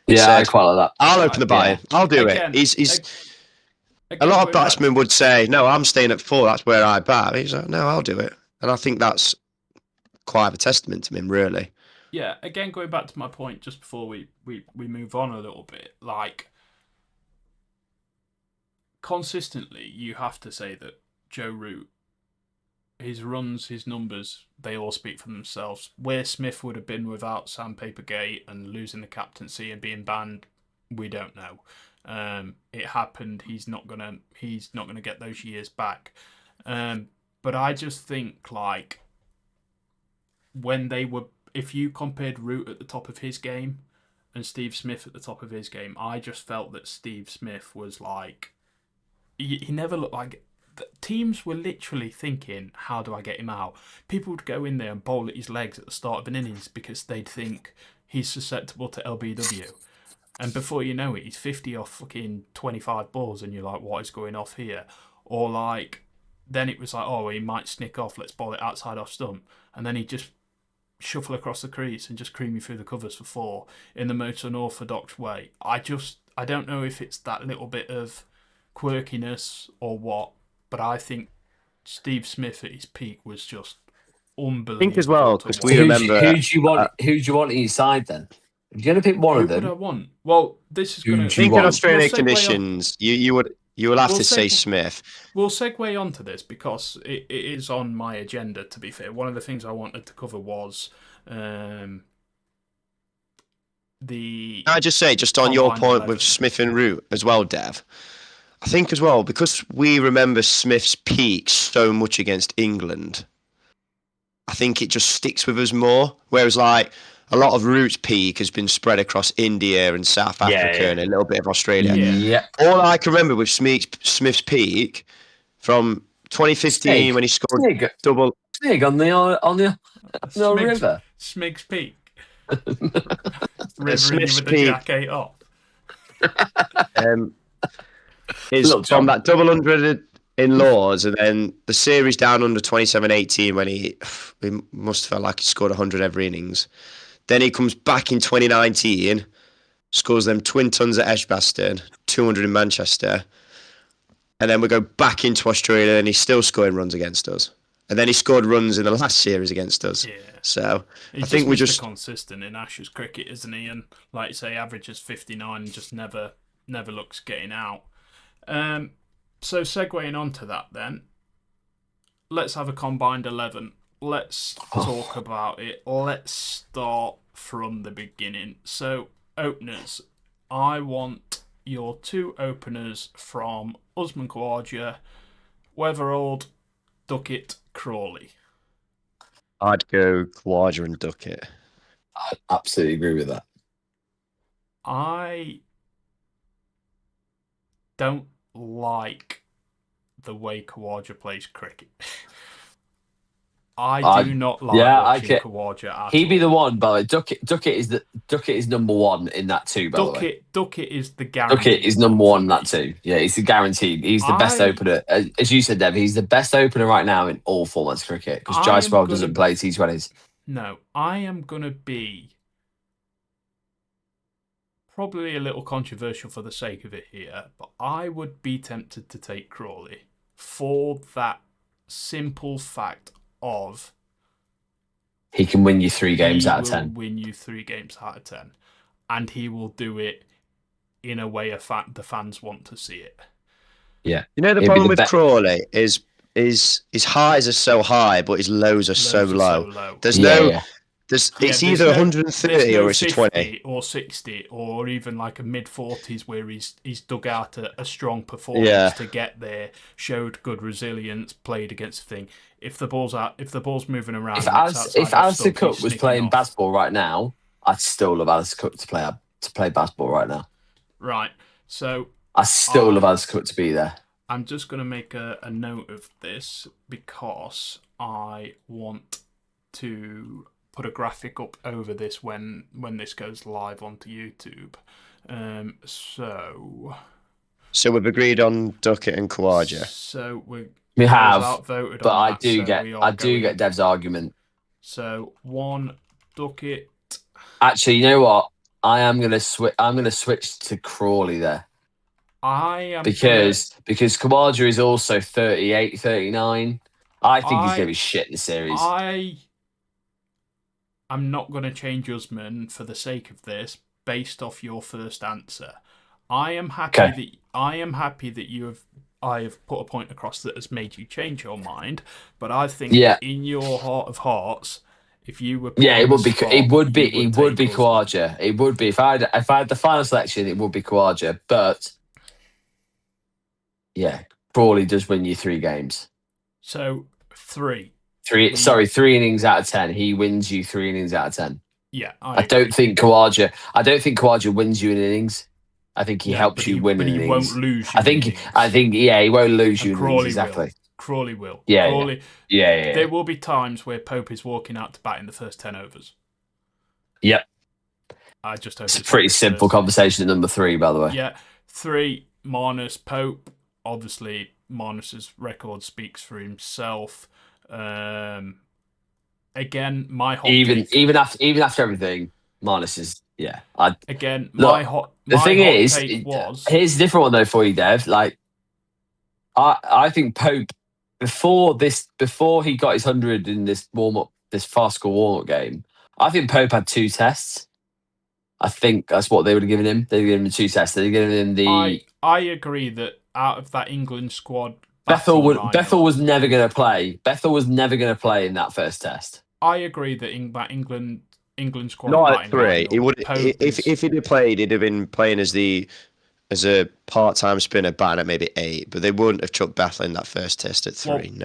I quite like that. I'll open the bat. I'll do it. He's a lot of batsmen would say, no, I'm staying at 4. That's where I bat. He's like, no, I'll do it. And I think that's quite a testament to him, really. Yeah, again, going back to my point just before we move on a little bit, like, consistently, you have to say that Joe Root, his runs, his numbers, they all speak for themselves. Where Smith would have been without Sandpaper-gate and losing the captaincy and being banned, we don't know. It happened. He's not gonna get those years back. But I just think, like, if you compared Root at the top of his game and Steve Smith at the top of his game, I just felt that Steve Smith was like, he never looked like teams were literally thinking, how do I get him out? People would go in there and bowl at his legs at the start of an innings because they'd think he's susceptible to LBW. And before you know it, he's 50 off fucking 25 balls, and you're like, what is going off here? Or like, then it was like, oh, he might snick off, let's bowl it outside off stump. And then he'd just shuffle across the crease and just cream you through the covers for 4 in the most unorthodox way. I don't know if it's that little bit of quirkiness or what, but I think Steve Smith at his peak was just unbelievable. I think as well, because we Who remember. do you want? Who do you want in your side then? If you're going to pick one of Who would I them, want? Well, this is Who going do to... you think in want? Australian We'll segue conditions, you will have We'll to say segue- Smith. We'll segue onto this because it is on my agenda, to be fair. One of the things I wanted to cover was the... Can I just say, just on your Combined point 11. with Smith and Root as well, Dev, I think as well, because we remember Smith's peak so much against England, I think it just sticks with us more. Whereas, like, a lot of Root's peak has been spread across India and South Africa and a little bit of Australia. Yeah. All I can remember with Smith's peak from 2015 when he scored double. Snig on the river. Smig's Peak. River Smith's with the Peak. Jack 8 off. Is Little from chunk. that double 100 in Lords, and then the series down under 27-18 when he must have felt like he scored 100 every innings. Then he comes back in 2019, scores them twin tons at Edgbaston, 200 in Manchester, and then we go back into Australia and he's still scoring runs against us. And then he scored runs in the last series against us. Yeah. So He's I think we're Mr. just consistent in Ashes cricket, isn't he? And like you say, averages 59 and just never looks getting out. So segueing on to that then, let's have a combined 11. Let's talk about it. Let's start from the beginning. So openers, I want your 2 openers from Usman Khawaja, Weatherald, Duckett, Crawley. I'd go Khawaja and Duckett. I absolutely agree with that. I don't like the way Khawaja plays cricket. I do not like watching Khawaja at He'd be all. the one, but Duckett is number 1 in that 2. By the way, Duckett is the guarantee. Duckett is number 1 in that 2. Yeah, he's the guaranteed. He's the best opener, as you said, Dev. He's the best opener right now in all formats of cricket because Jaiswal doesn't play T20s. No, I am gonna be probably a little controversial for the sake of it here, but I would be tempted to take Crawley for that simple fact of He can win you 3 games out of He 10. will win you 3 games out of 10, and he will do it in a way the fans want to see it. Yeah, You know the He'll be problem the with Crawley is his highs are so high, but his lows are so Lows are low. There's Yeah. it's there's either 130 there's no or it's a 20. 50 or 60 or even like a mid-40s where he's dug out a strong performance to get there, showed good resilience, played against the thing. If the ball's moving around, If Alistair Cook was playing basketball right now, I'd still love Alistair Cook to play basketball right now. Right, so I still love Alistair Cook to be there. I'm just going to make a note of this because I want to put a graphic up over this when this goes live onto YouTube. So we've agreed on Duckett and Khawaja. So We have, outvoted but on I do get Dev's argument. So 1 Duckett. Actually, you know what? I'm gonna switch to Crawley there. I am because Khawaja is also 38, 39. I think he's gonna be shit in the series. I'm not going to change Usman for the sake of this, based off your first answer. I am happy that I have put a point across that has made you change your mind, but I think in your heart of hearts, if you were it would be Khawaja. It would be if I had the final selection, it would be Khawaja. But yeah, Crawley does win you 3 games. So 3 innings out of 10. He wins you 3 innings out of 10. Yeah, I don't think Khawaja wins you an innings. I think he Yeah, helps but you win but he innings. won't lose you I think innings. yeah, he won't lose And you innings Crawley exactly. will. Crawley will. Yeah, Crawley. yeah. There will be times where Pope is walking out to bat in the first 10 overs. Yep. I just hope It's a it's pretty not simple first. conversation at number 3, by the way. Yeah, 3, Marnus, Pope. Obviously, Marnus's record speaks for himself. Again, my hot take. Even after everything, Marnus is the thing hot is, take was here's a different one though for you, Dev. Like, I think Pope before he got his 100 in this fast score warm up game, I think Pope had 2 tests. I think that's what they would have given him. They would have given him 2 tests. They given him the. I agree that out of that England squad, Bethel was never going to play. Bethel was never going to play in that first test. I agree that England squad not at 3. He would if he'd have played, he'd have been playing as a part-time spinner, batting at maybe 8. But they wouldn't have chucked Bethel in that first test at 3.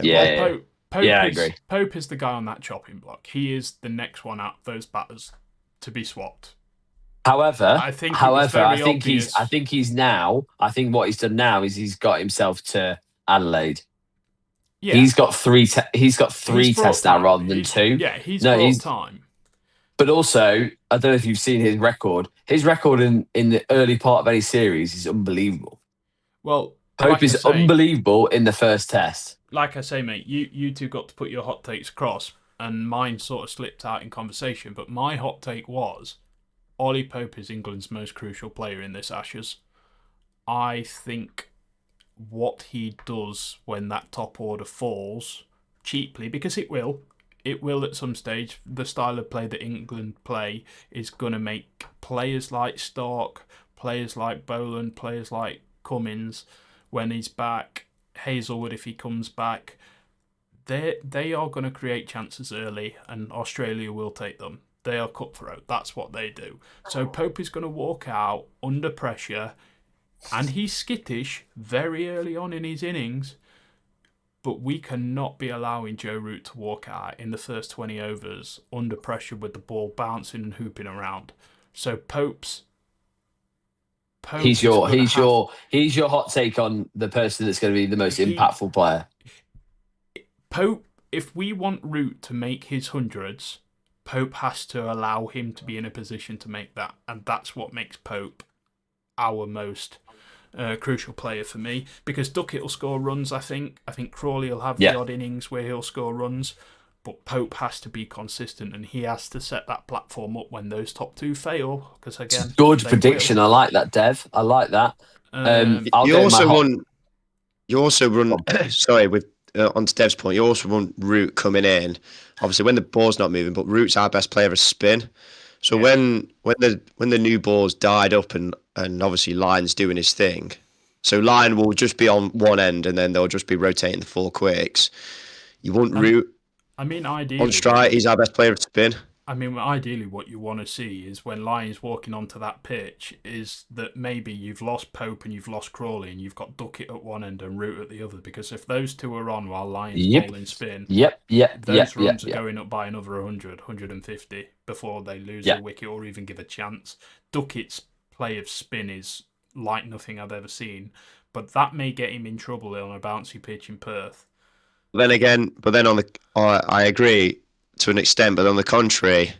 Pope I agree. Pope is the guy on that chopping block. He is the next one out of those batters to be swapped. However, I think he's now. I think what he's done now is he's got himself to Adelaide. Yeah, he's got 3. He's got 3 tests now rather than 2. Yeah, he's brought time. But also, I don't know if you've seen his record. His record in the early part of any series is unbelievable. Well, Pope is unbelievable in the first test. Like I say, mate, you two got to put your hot takes across, and mine sort of slipped out in conversation. But my hot take was, Ollie Pope is England's most crucial player in this Ashes. I think what he does when that top order falls cheaply, because it will at some stage, the style of play that England play is going to make players like Stark, players like Boland, players like Cummins, when he's back, Hazelwood if he comes back, they are going to create chances early, and Australia will take them. They are cutthroat. That's what they do. So Pope is going to walk out under pressure, and he's skittish very early on in his innings, but we cannot be allowing Joe Root to walk out in the first 20 overs under pressure with the ball bouncing and hooping around. So he's your hot take on the person that's going to be the most impactful player. Pope, if we want Root to make his hundreds, Pope has to allow him to be in a position to make that, and that's what makes Pope our most crucial player for me, because Duckett will score runs. I think Crawley will have the odd innings where he'll score runs, but Pope has to be consistent, and he has to set that platform up when those top 2 fail. Because again, good prediction. I like that, Dev. I like that. You also run. Sorry, with on Dev's point, you also run Root coming in. Obviously, when the ball's not moving, but Root's our best player of spin. So when the new ball's died up and obviously Lyon's doing his thing, so Lyon will just be on one end and then they'll just be rotating the 4 quicks. You want Root. I mean, ideally on strike, he's our best player of spin. I mean, ideally, what you want to see is when Lyon's walking onto that pitch, is that maybe you've lost Pope and you've lost Crawley and you've got Duckett at one end and Root at the other. Because if those 2 are on while Lyon's bowling spin, those runs are going up by another 100, 150 before they lose a wicket or even give a chance. Duckett's play of spin is like nothing I've ever seen, but that may get him in trouble on a bouncy pitch in Perth. I agree to an extent, but on the contrary,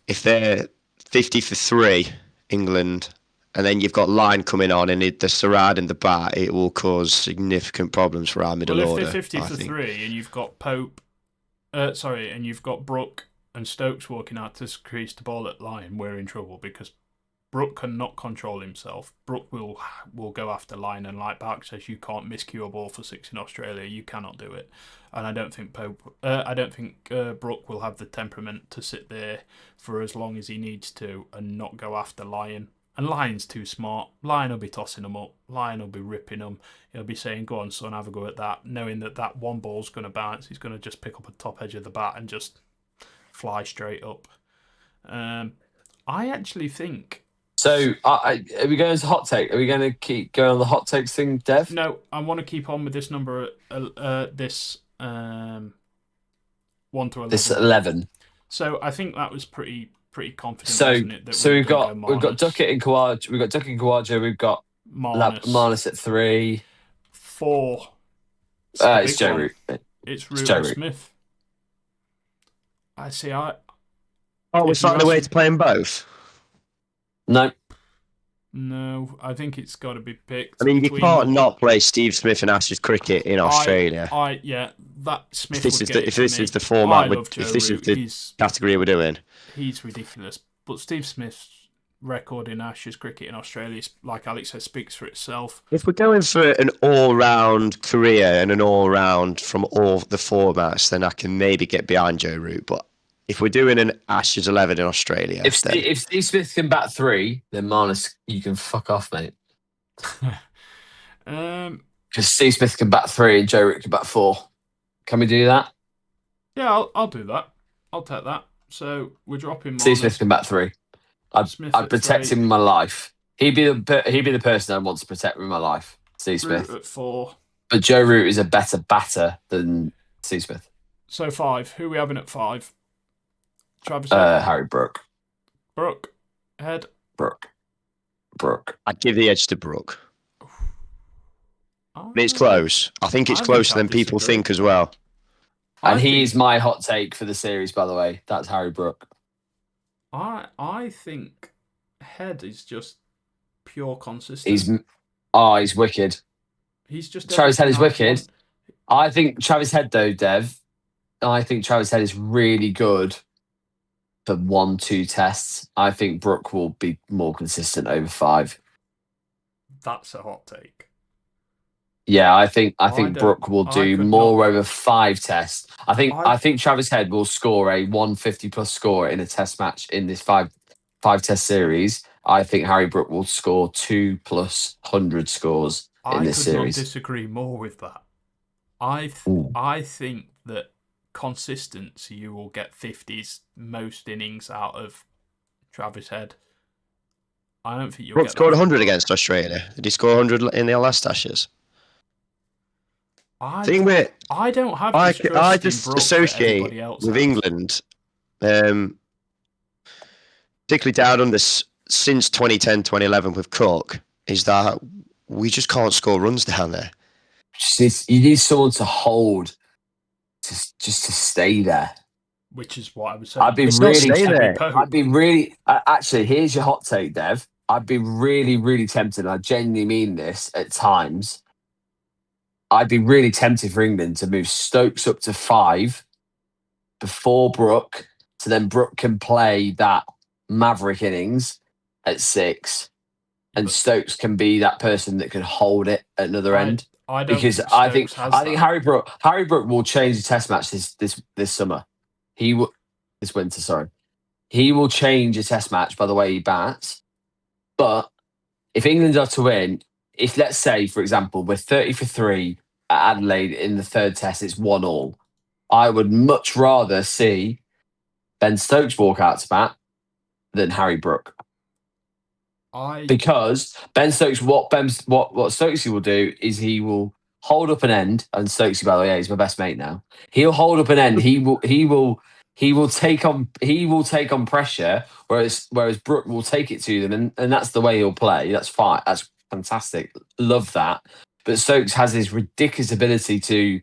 if they're 50 for 3, England, and then you've got Lyon coming on and the Sarad in the bat, it will cause significant problems for our middle order. If they're 50 for 3 and you've got and you've got Brook and Stokes walking out to crease the ball at Lyon, we're in trouble, because Brook cannot control himself. Brook will go after Lyon, and like Bark says, you can't miscue a ball for 6 in Australia. You cannot do it. And I don't think Brook will have the temperament to sit there for as long as he needs to and not go after Lyon. And Lyon's too smart. Lyon will be tossing them up. Lyon will be ripping them. He'll be saying, "Go on, son, have a go at that," knowing that one ball's going to bounce. He's going to just pick up a top edge of the bat and just fly straight up. I actually think. So, are we going as a hot take? Are we going to keep going on the hot takes thing, Dev? No, I want to keep on with this number. 1 to 11. This 11. So I think that was pretty pretty confident, So wasn't it? That so we were we've gonna got go we've got Marnus. Duckett and Kawaja. We've got Duckett and Kawaja. We've got Marnus. Marnus at 3. 4. It's the It's big Joe one. Root. It's It's Root Joe or Root. Smith. I see. Oh, we're If you finding a way ask- to play them both. No, I think it's got to be picked. I mean, you between can't not play Steve Smith and Ashes cricket in Australia. That Smith If this would is get the it if for this me. is the format, I love Joe if this is Root. the category we're doing, He's ridiculous. But Steve Smith's record in Ashes cricket in Australia, like Alex says, speaks for itself. if we're going for an all-round career and an all-round from all the formats, then I can maybe get behind Joe Root. But if we're doing an Ashes 11 in Australia, if Steve Smith can bat 3, then Marnus, you can fuck off, mate. Because Steve Smith can bat 3 and Joe Root can bat 4. Can we do that? Yeah, I'll do that. I'll take that. So we're dropping Marnus. Steve Smith can bat 3. I'd protect him with my life. He'd be the person I want to protect with my life. Steve Smith Root at 4. But Joe Root is a better batter than Steve Smith. So 5. Who are we having at 5? Travis Head. Harry Brook. Brook. Head. Brook. I'd give the edge to Brook. But it's close. I think it's closer than people think as well. And he is my hot take for the series, by the way. That's Harry Brook. I think Head is just pure consistency. He's wicked. He's just Travis Head is wicked. I think Travis Head, though, Dev, I think Travis Head is really good for 1-2 tests. I think Brook will be more consistent over 5. That's a hot take. Yeah, I think Brook will do more over 5 tests. I think Travis Head will score a 150 plus score in a test match in this 5 test series. I think Harry Brook will score 2 plus 100 scores in this series. I could not disagree more with that. I think that consistency, you will get 50s most innings out of Travis Head. I don't think you'll Brook get scored 100 against Australia. Did he score 100 in their last Ashes? I don't have I just associate with England, particularly down on this since 2010, 2011 with Cook, is that we just can't score runs down there. You need someone to hold, just to stay there. Which is what I was saying. I'd be really. Actually, here's your hot take, Dev. I'd be really, really tempted. And I genuinely mean this at times. I'd be really tempted for England to move Stokes up to 5 before Brook, so then Brook can play that maverick innings at 6, and Stokes can be that person that can hold it at another end. I think Harry Brook will change the Test match this summer. This winter, sorry. He will change a Test match by the way he bats. But if England are to win, if let's say, for example, we're 30 for 3 at Adelaide in the 3rd test, it's 1-1. I would much rather see Ben Stokes walk out to bat than Harry Brook. Because Ben Stokes, what Stokesy will do is he will hold up an end, and Stokesy, by the way, he's my best mate now. He'll hold up an end. He will take on pressure, whereas Brook will take it to them, and that's the way he'll play. That's fine. That's fantastic. Love that. But Stokes has this ridiculous ability to.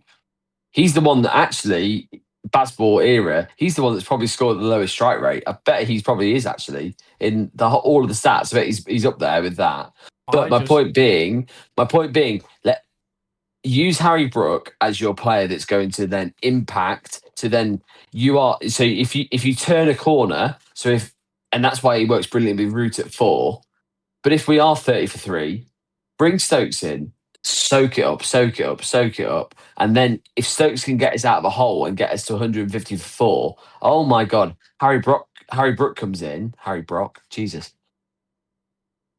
He's the one that actually, Bazball era, he's the one that's probably scored the lowest strike rate. I bet he probably is actually in all of the stats. I bet he's up there with that. But my point being, use Harry Brook as your player that's going to then impact. So if you turn a corner, and that's why he works brilliantly with Root at 4. But if we are 30 for 3, bring Stokes in, soak it up. And then if Stokes can get us out of a hole and get us to 150 for 4, oh my God, Harry Brook comes in. Harry Brook, Jesus.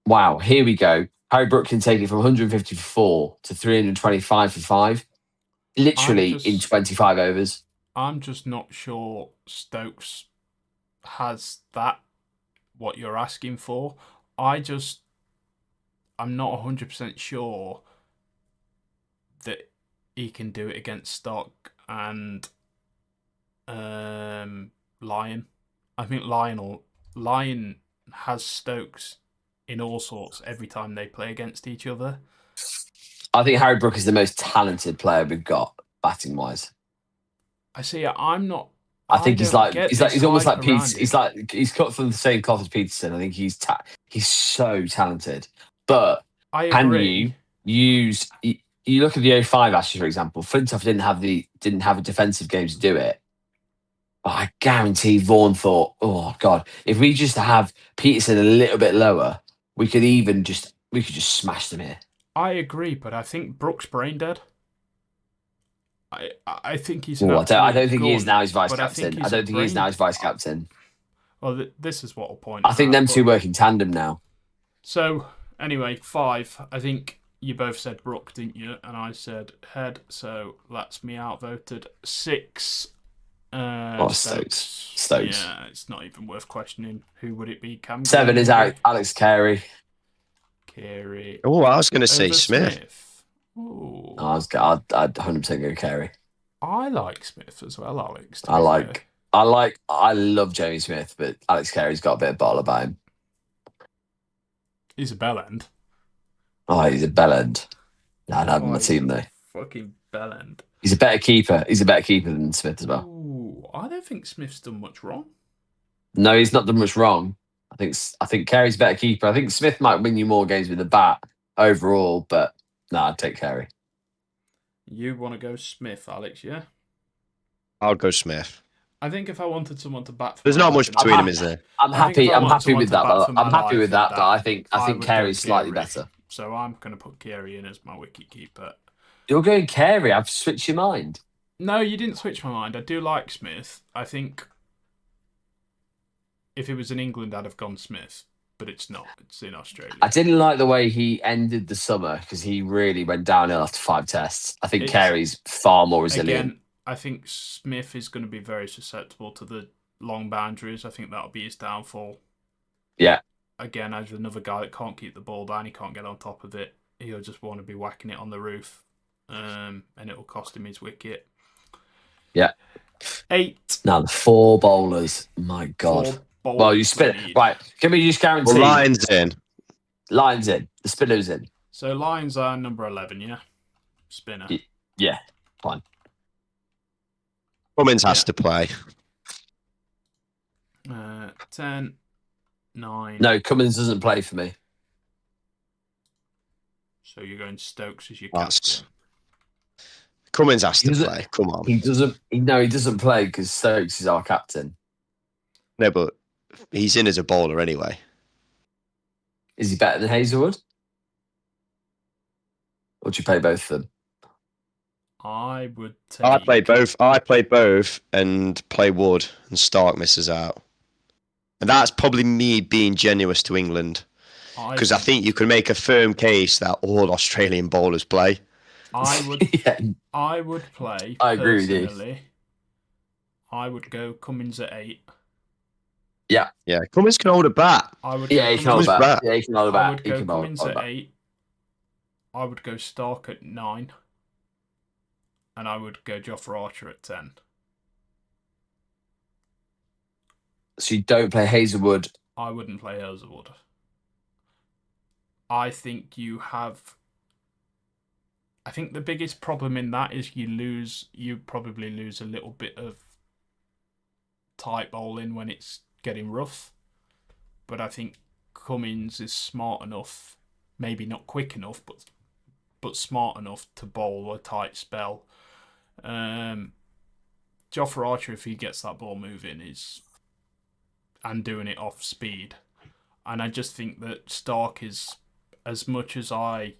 Wow, here we go. Harry Brook can take it from 150 for 4 to 325 for 5, literally in 25 overs. I'm just not sure Stokes has that, what you're asking for. I'm not 100% sure that he can do it against Stock and Lyon. I think Lyon will Lyon has Stokes in all sorts every time they play against each other. I think Harry Brook is the most talented player we've got batting wise. I see. I'm not. I think he's almost like Peterson. He's cut from the same cloth as Peterson. I think he's so talented. But I agree. Can you look at the 05 Ashes, for example? Flintoff didn't have a defensive game to do it. But I guarantee Vaughan thought, oh God, if we just have Peterson a little bit lower, we could just smash them here. I agree, but I think Brook's brain dead. I think he's. I don't think he is now. He's vice captain. I don't think he is now. He's vice captain. Well, this is what I'll point. I think them two work in tandem now. So anyway, 5. I think you both said Brook, didn't you? And I said Head. So that's me outvoted. 6. Stokes. Yeah, it's not even worth questioning. Who would it be? 7 is Alex Carey. Carey. Oh, I was going to say Smith. Ooh. I'd 100% go Carey. I like Smith as well, Alex. I love Jamie Smith, but Alex Carey's got a bit of bottle about him. He's a bell end. Oh, he's a bell end. I'd have him on my team though. Fucking bell end. He's a better keeper. He's a better keeper than Smith as well. Ooh, I don't think Smith's done much wrong. No, he's not done much wrong. I think Carey's a better keeper. I think Smith might win you more games with the bat overall, but no, I'd take Carey. You want to go Smith, Alex, yeah? I'll go Smith. I think if I wanted someone to bat, there's not much between them, is there? I'm happy with that. But I think Carey's slightly better. So I'm going to put Carey in as my wicket keeper. You're going Carey. I've switched your mind. No, you didn't switch my mind. I do like Smith. I think if it was in England, I'd have gone Smith. But it's not. It's in Australia. I didn't like the way he ended the summer because he really went downhill after 5 tests. I think Carey's far more resilient. Again, I think Smith is going to be very susceptible to the long boundaries. I think that'll be his downfall. Yeah. Again, as another guy that can't keep the ball down, he can't get on top of it. He'll just want to be whacking it on the roof, and it will cost him his wicket. Yeah. 8. Now the 4 bowlers. My God. Well, you spin it. Right. Can we just guarantee? Well, Lyon's in. Lyon's in. The spinner's in. So Lyons are number 11, yeah? Spinner. Yeah. Fine. Cummins has to play. 10, 9. No, Cummins doesn't play for me. So you're going Stokes as your captain. Cummins has to play. Come on. He doesn't play because Stokes is our captain. No, but he's in as a bowler anyway. Is he better than Hazelwood? Or do you play both of them? I would take... I play both and play Wood and Stark misses out. And that's probably me being generous to England. Because I think you can make a firm case that all Australian bowlers play. I would I would play. I agree with you. I would go Cummins at 8. Yeah. Cummins can hold a bat. He can hold a bat. He can hold a bat. I would go Cummins at 8. I would go Stark at 9. And I would go Jofra Archer at 10. So you don't play Hazelwood? I wouldn't play Hazelwood. I think the biggest problem in that is you probably lose a little bit of tight bowling when it's getting rough. But I think Cummins is smart enough, maybe not quick enough, but smart enough to bowl a tight spell. Jofra Archer, if he gets that ball moving, and doing it off speed. And I just think that Stark is, as much as I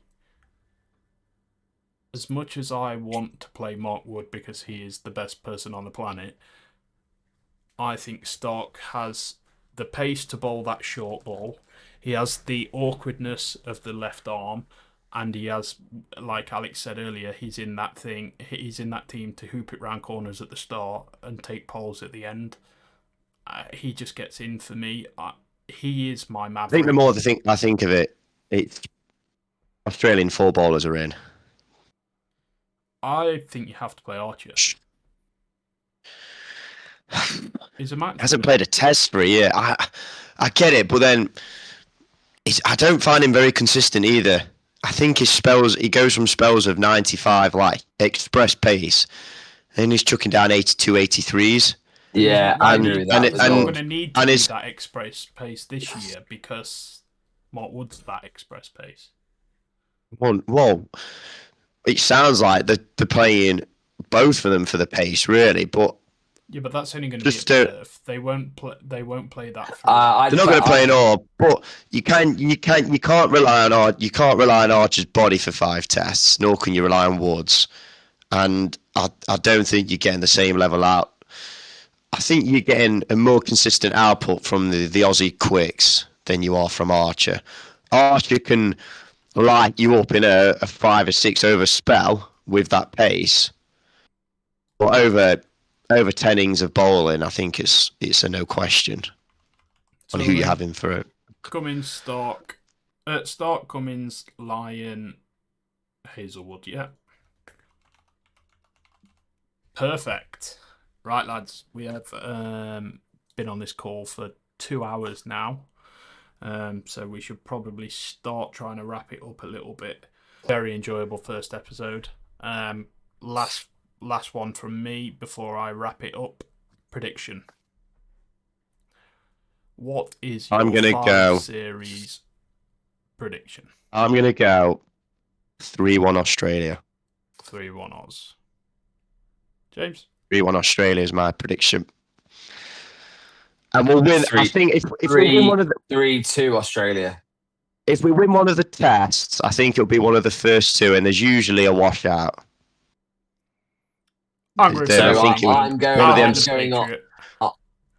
want to play Mark Wood because he is the best person on the planet, I think Stark has the pace to bowl that short ball. He has the awkwardness of the left arm, and he has, like Alex said earlier, he's in that team to hoop it round corners at the start and take poles at the end. He just gets in for me. He is my maverick. I think the more I think of it, it's Australian 4 bowlers are in. I think you have to play Archer. He's a match. Hasn't played a test for a year. I get it, but then I don't find him very consistent either. I think he goes from spells of 95 like express pace, and he's chucking down 82, 83s. Yeah, I agree with that. He's as not well. going to need to do that express pace this year because Mark Wood's that express pace. Well, it sounds like they're playing both of them for the pace, really, but yeah, but that's only going to be at Perth. They won't play. They won't play that. They're not going to play in all, but you can't rely on Archer's body for 5 tests, nor can you rely on Woods, and I don't think you're getting the same level out. I think you're getting a more consistent output from the Aussie quicks than you are from Archer. Archer can light you up in a 5 or 6 over spell with that pace, but over 10 innings of bowling, I think it's a no question on who you're having for it. Cummins, Stark, Cummins, Lyon, Hazelwood. Yeah, perfect. Right, lads, we have been on this call for 2 hours now, so we should probably start trying to wrap it up a little bit. Very enjoyable first episode. Last one from me before I wrap it up. Prediction. What is your series prediction? I'm going to go 3-1 Australia. 3-1 Oz. James? 3-1 Australia is my prediction. And we'll win. I think if we win one of the 3-2 Australia. If we win one of the tests, I think it'll be one of the first 2, and there's usually a washout. I'm going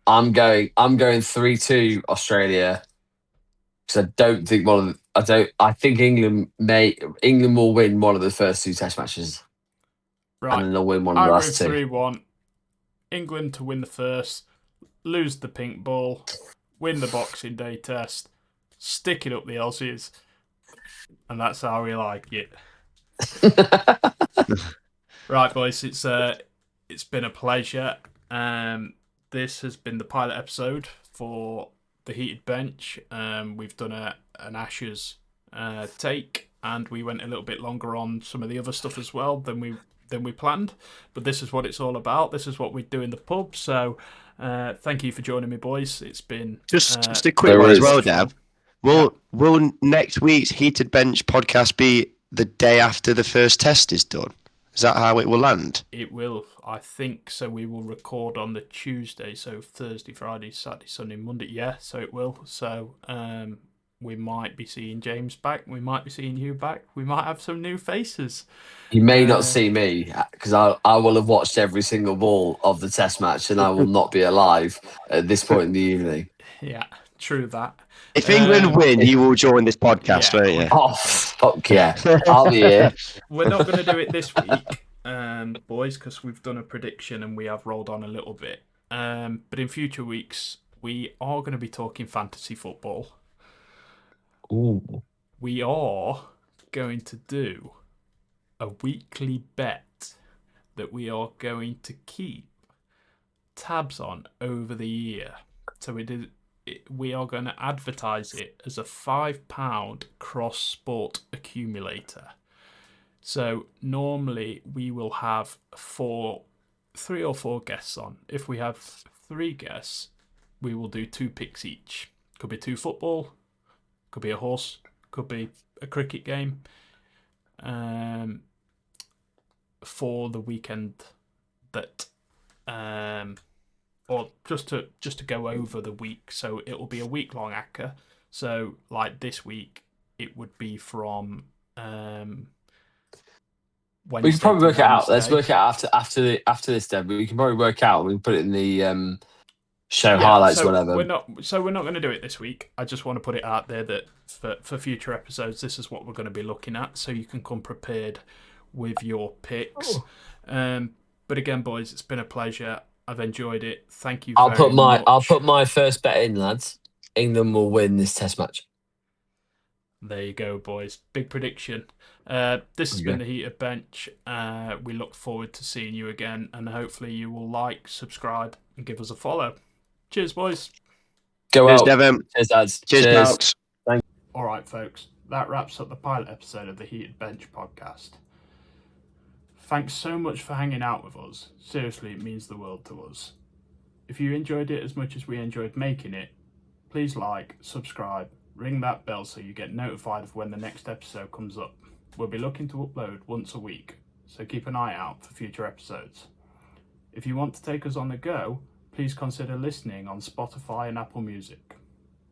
3-2 Australia because I think England will win one of the first 2 test matches. Right. And then they'll win one of the last 2. 3-1. England to win the first, lose the pink ball, win the Boxing Day test, stick it up the Aussies, and that's how we like it. Right, boys, it's been a pleasure. This has been the pilot episode for the Heated Bench. We've done an Ashes take, and we went a little bit longer on some of the other stuff as well than we planned. But this is what it's all about. This is what we do in the pub. So thank you for joining me, boys. It's been just a quick one as well, Deb. Will next week's Heated Bench podcast be the day after the first test is done? Is that how it will land? It will, I think. So we will record on the Tuesday. So Thursday, Friday, Saturday, Sunday, Monday. Yeah, so it will. So we might be seeing James back. We might be seeing you back. We might have some new faces. You may not see me because I will have watched every single ball of the test match and I will not be alive at this point in the evening. Yeah, true that. If England win, you will join this podcast, won't you? Oh, fuck yeah. I'll be here. We're not going to do it this week, boys, because we've done a prediction and we have rolled on a little bit. But in future weeks, we are going to be talking fantasy football. Ooh. We are going to do a weekly bet that we are going to keep tabs on over the year. So we are going to advertise it as a £5 cross-sport accumulator. So normally we will have 3 or 4 guests on. If we have 3 guests, we will do 2 picks each. Could be 2 football, could be a horse, could be a cricket game. For the weekend that or just to go over the week, so it will be a week-long ACCA. So like this week it would be from Wednesday. We can probably work it out. Let's work it out after this, Deb. We can probably work out and we can put it in the show highlights, whatever. We're not going to do it this week. I just want to put it out there that for future episodes, this is what we're going to be looking at, so you can come prepared with your picks. But again, boys, it's been a pleasure. I've enjoyed it. Thank you. I'll put my first bet in, lads. England will win this test match. There you go, boys. Big prediction. This has been the Heated Bench. We look forward to seeing you again, and hopefully you will like, subscribe, and give us a follow. Cheers, boys. Go Cheers, out. Devon. Cheers, lads. Cheers, Palks. All right, folks. That wraps up the pilot episode of the Heated Bench podcast. Thanks so much for hanging out with us. Seriously, it means the world to us. If you enjoyed it as much as we enjoyed making it, please like, subscribe, ring that bell so you get notified of when the next episode comes up. We'll be looking to upload once a week, so keep an eye out for future episodes. If you want to take us on the go, please consider listening on Spotify and Apple Music.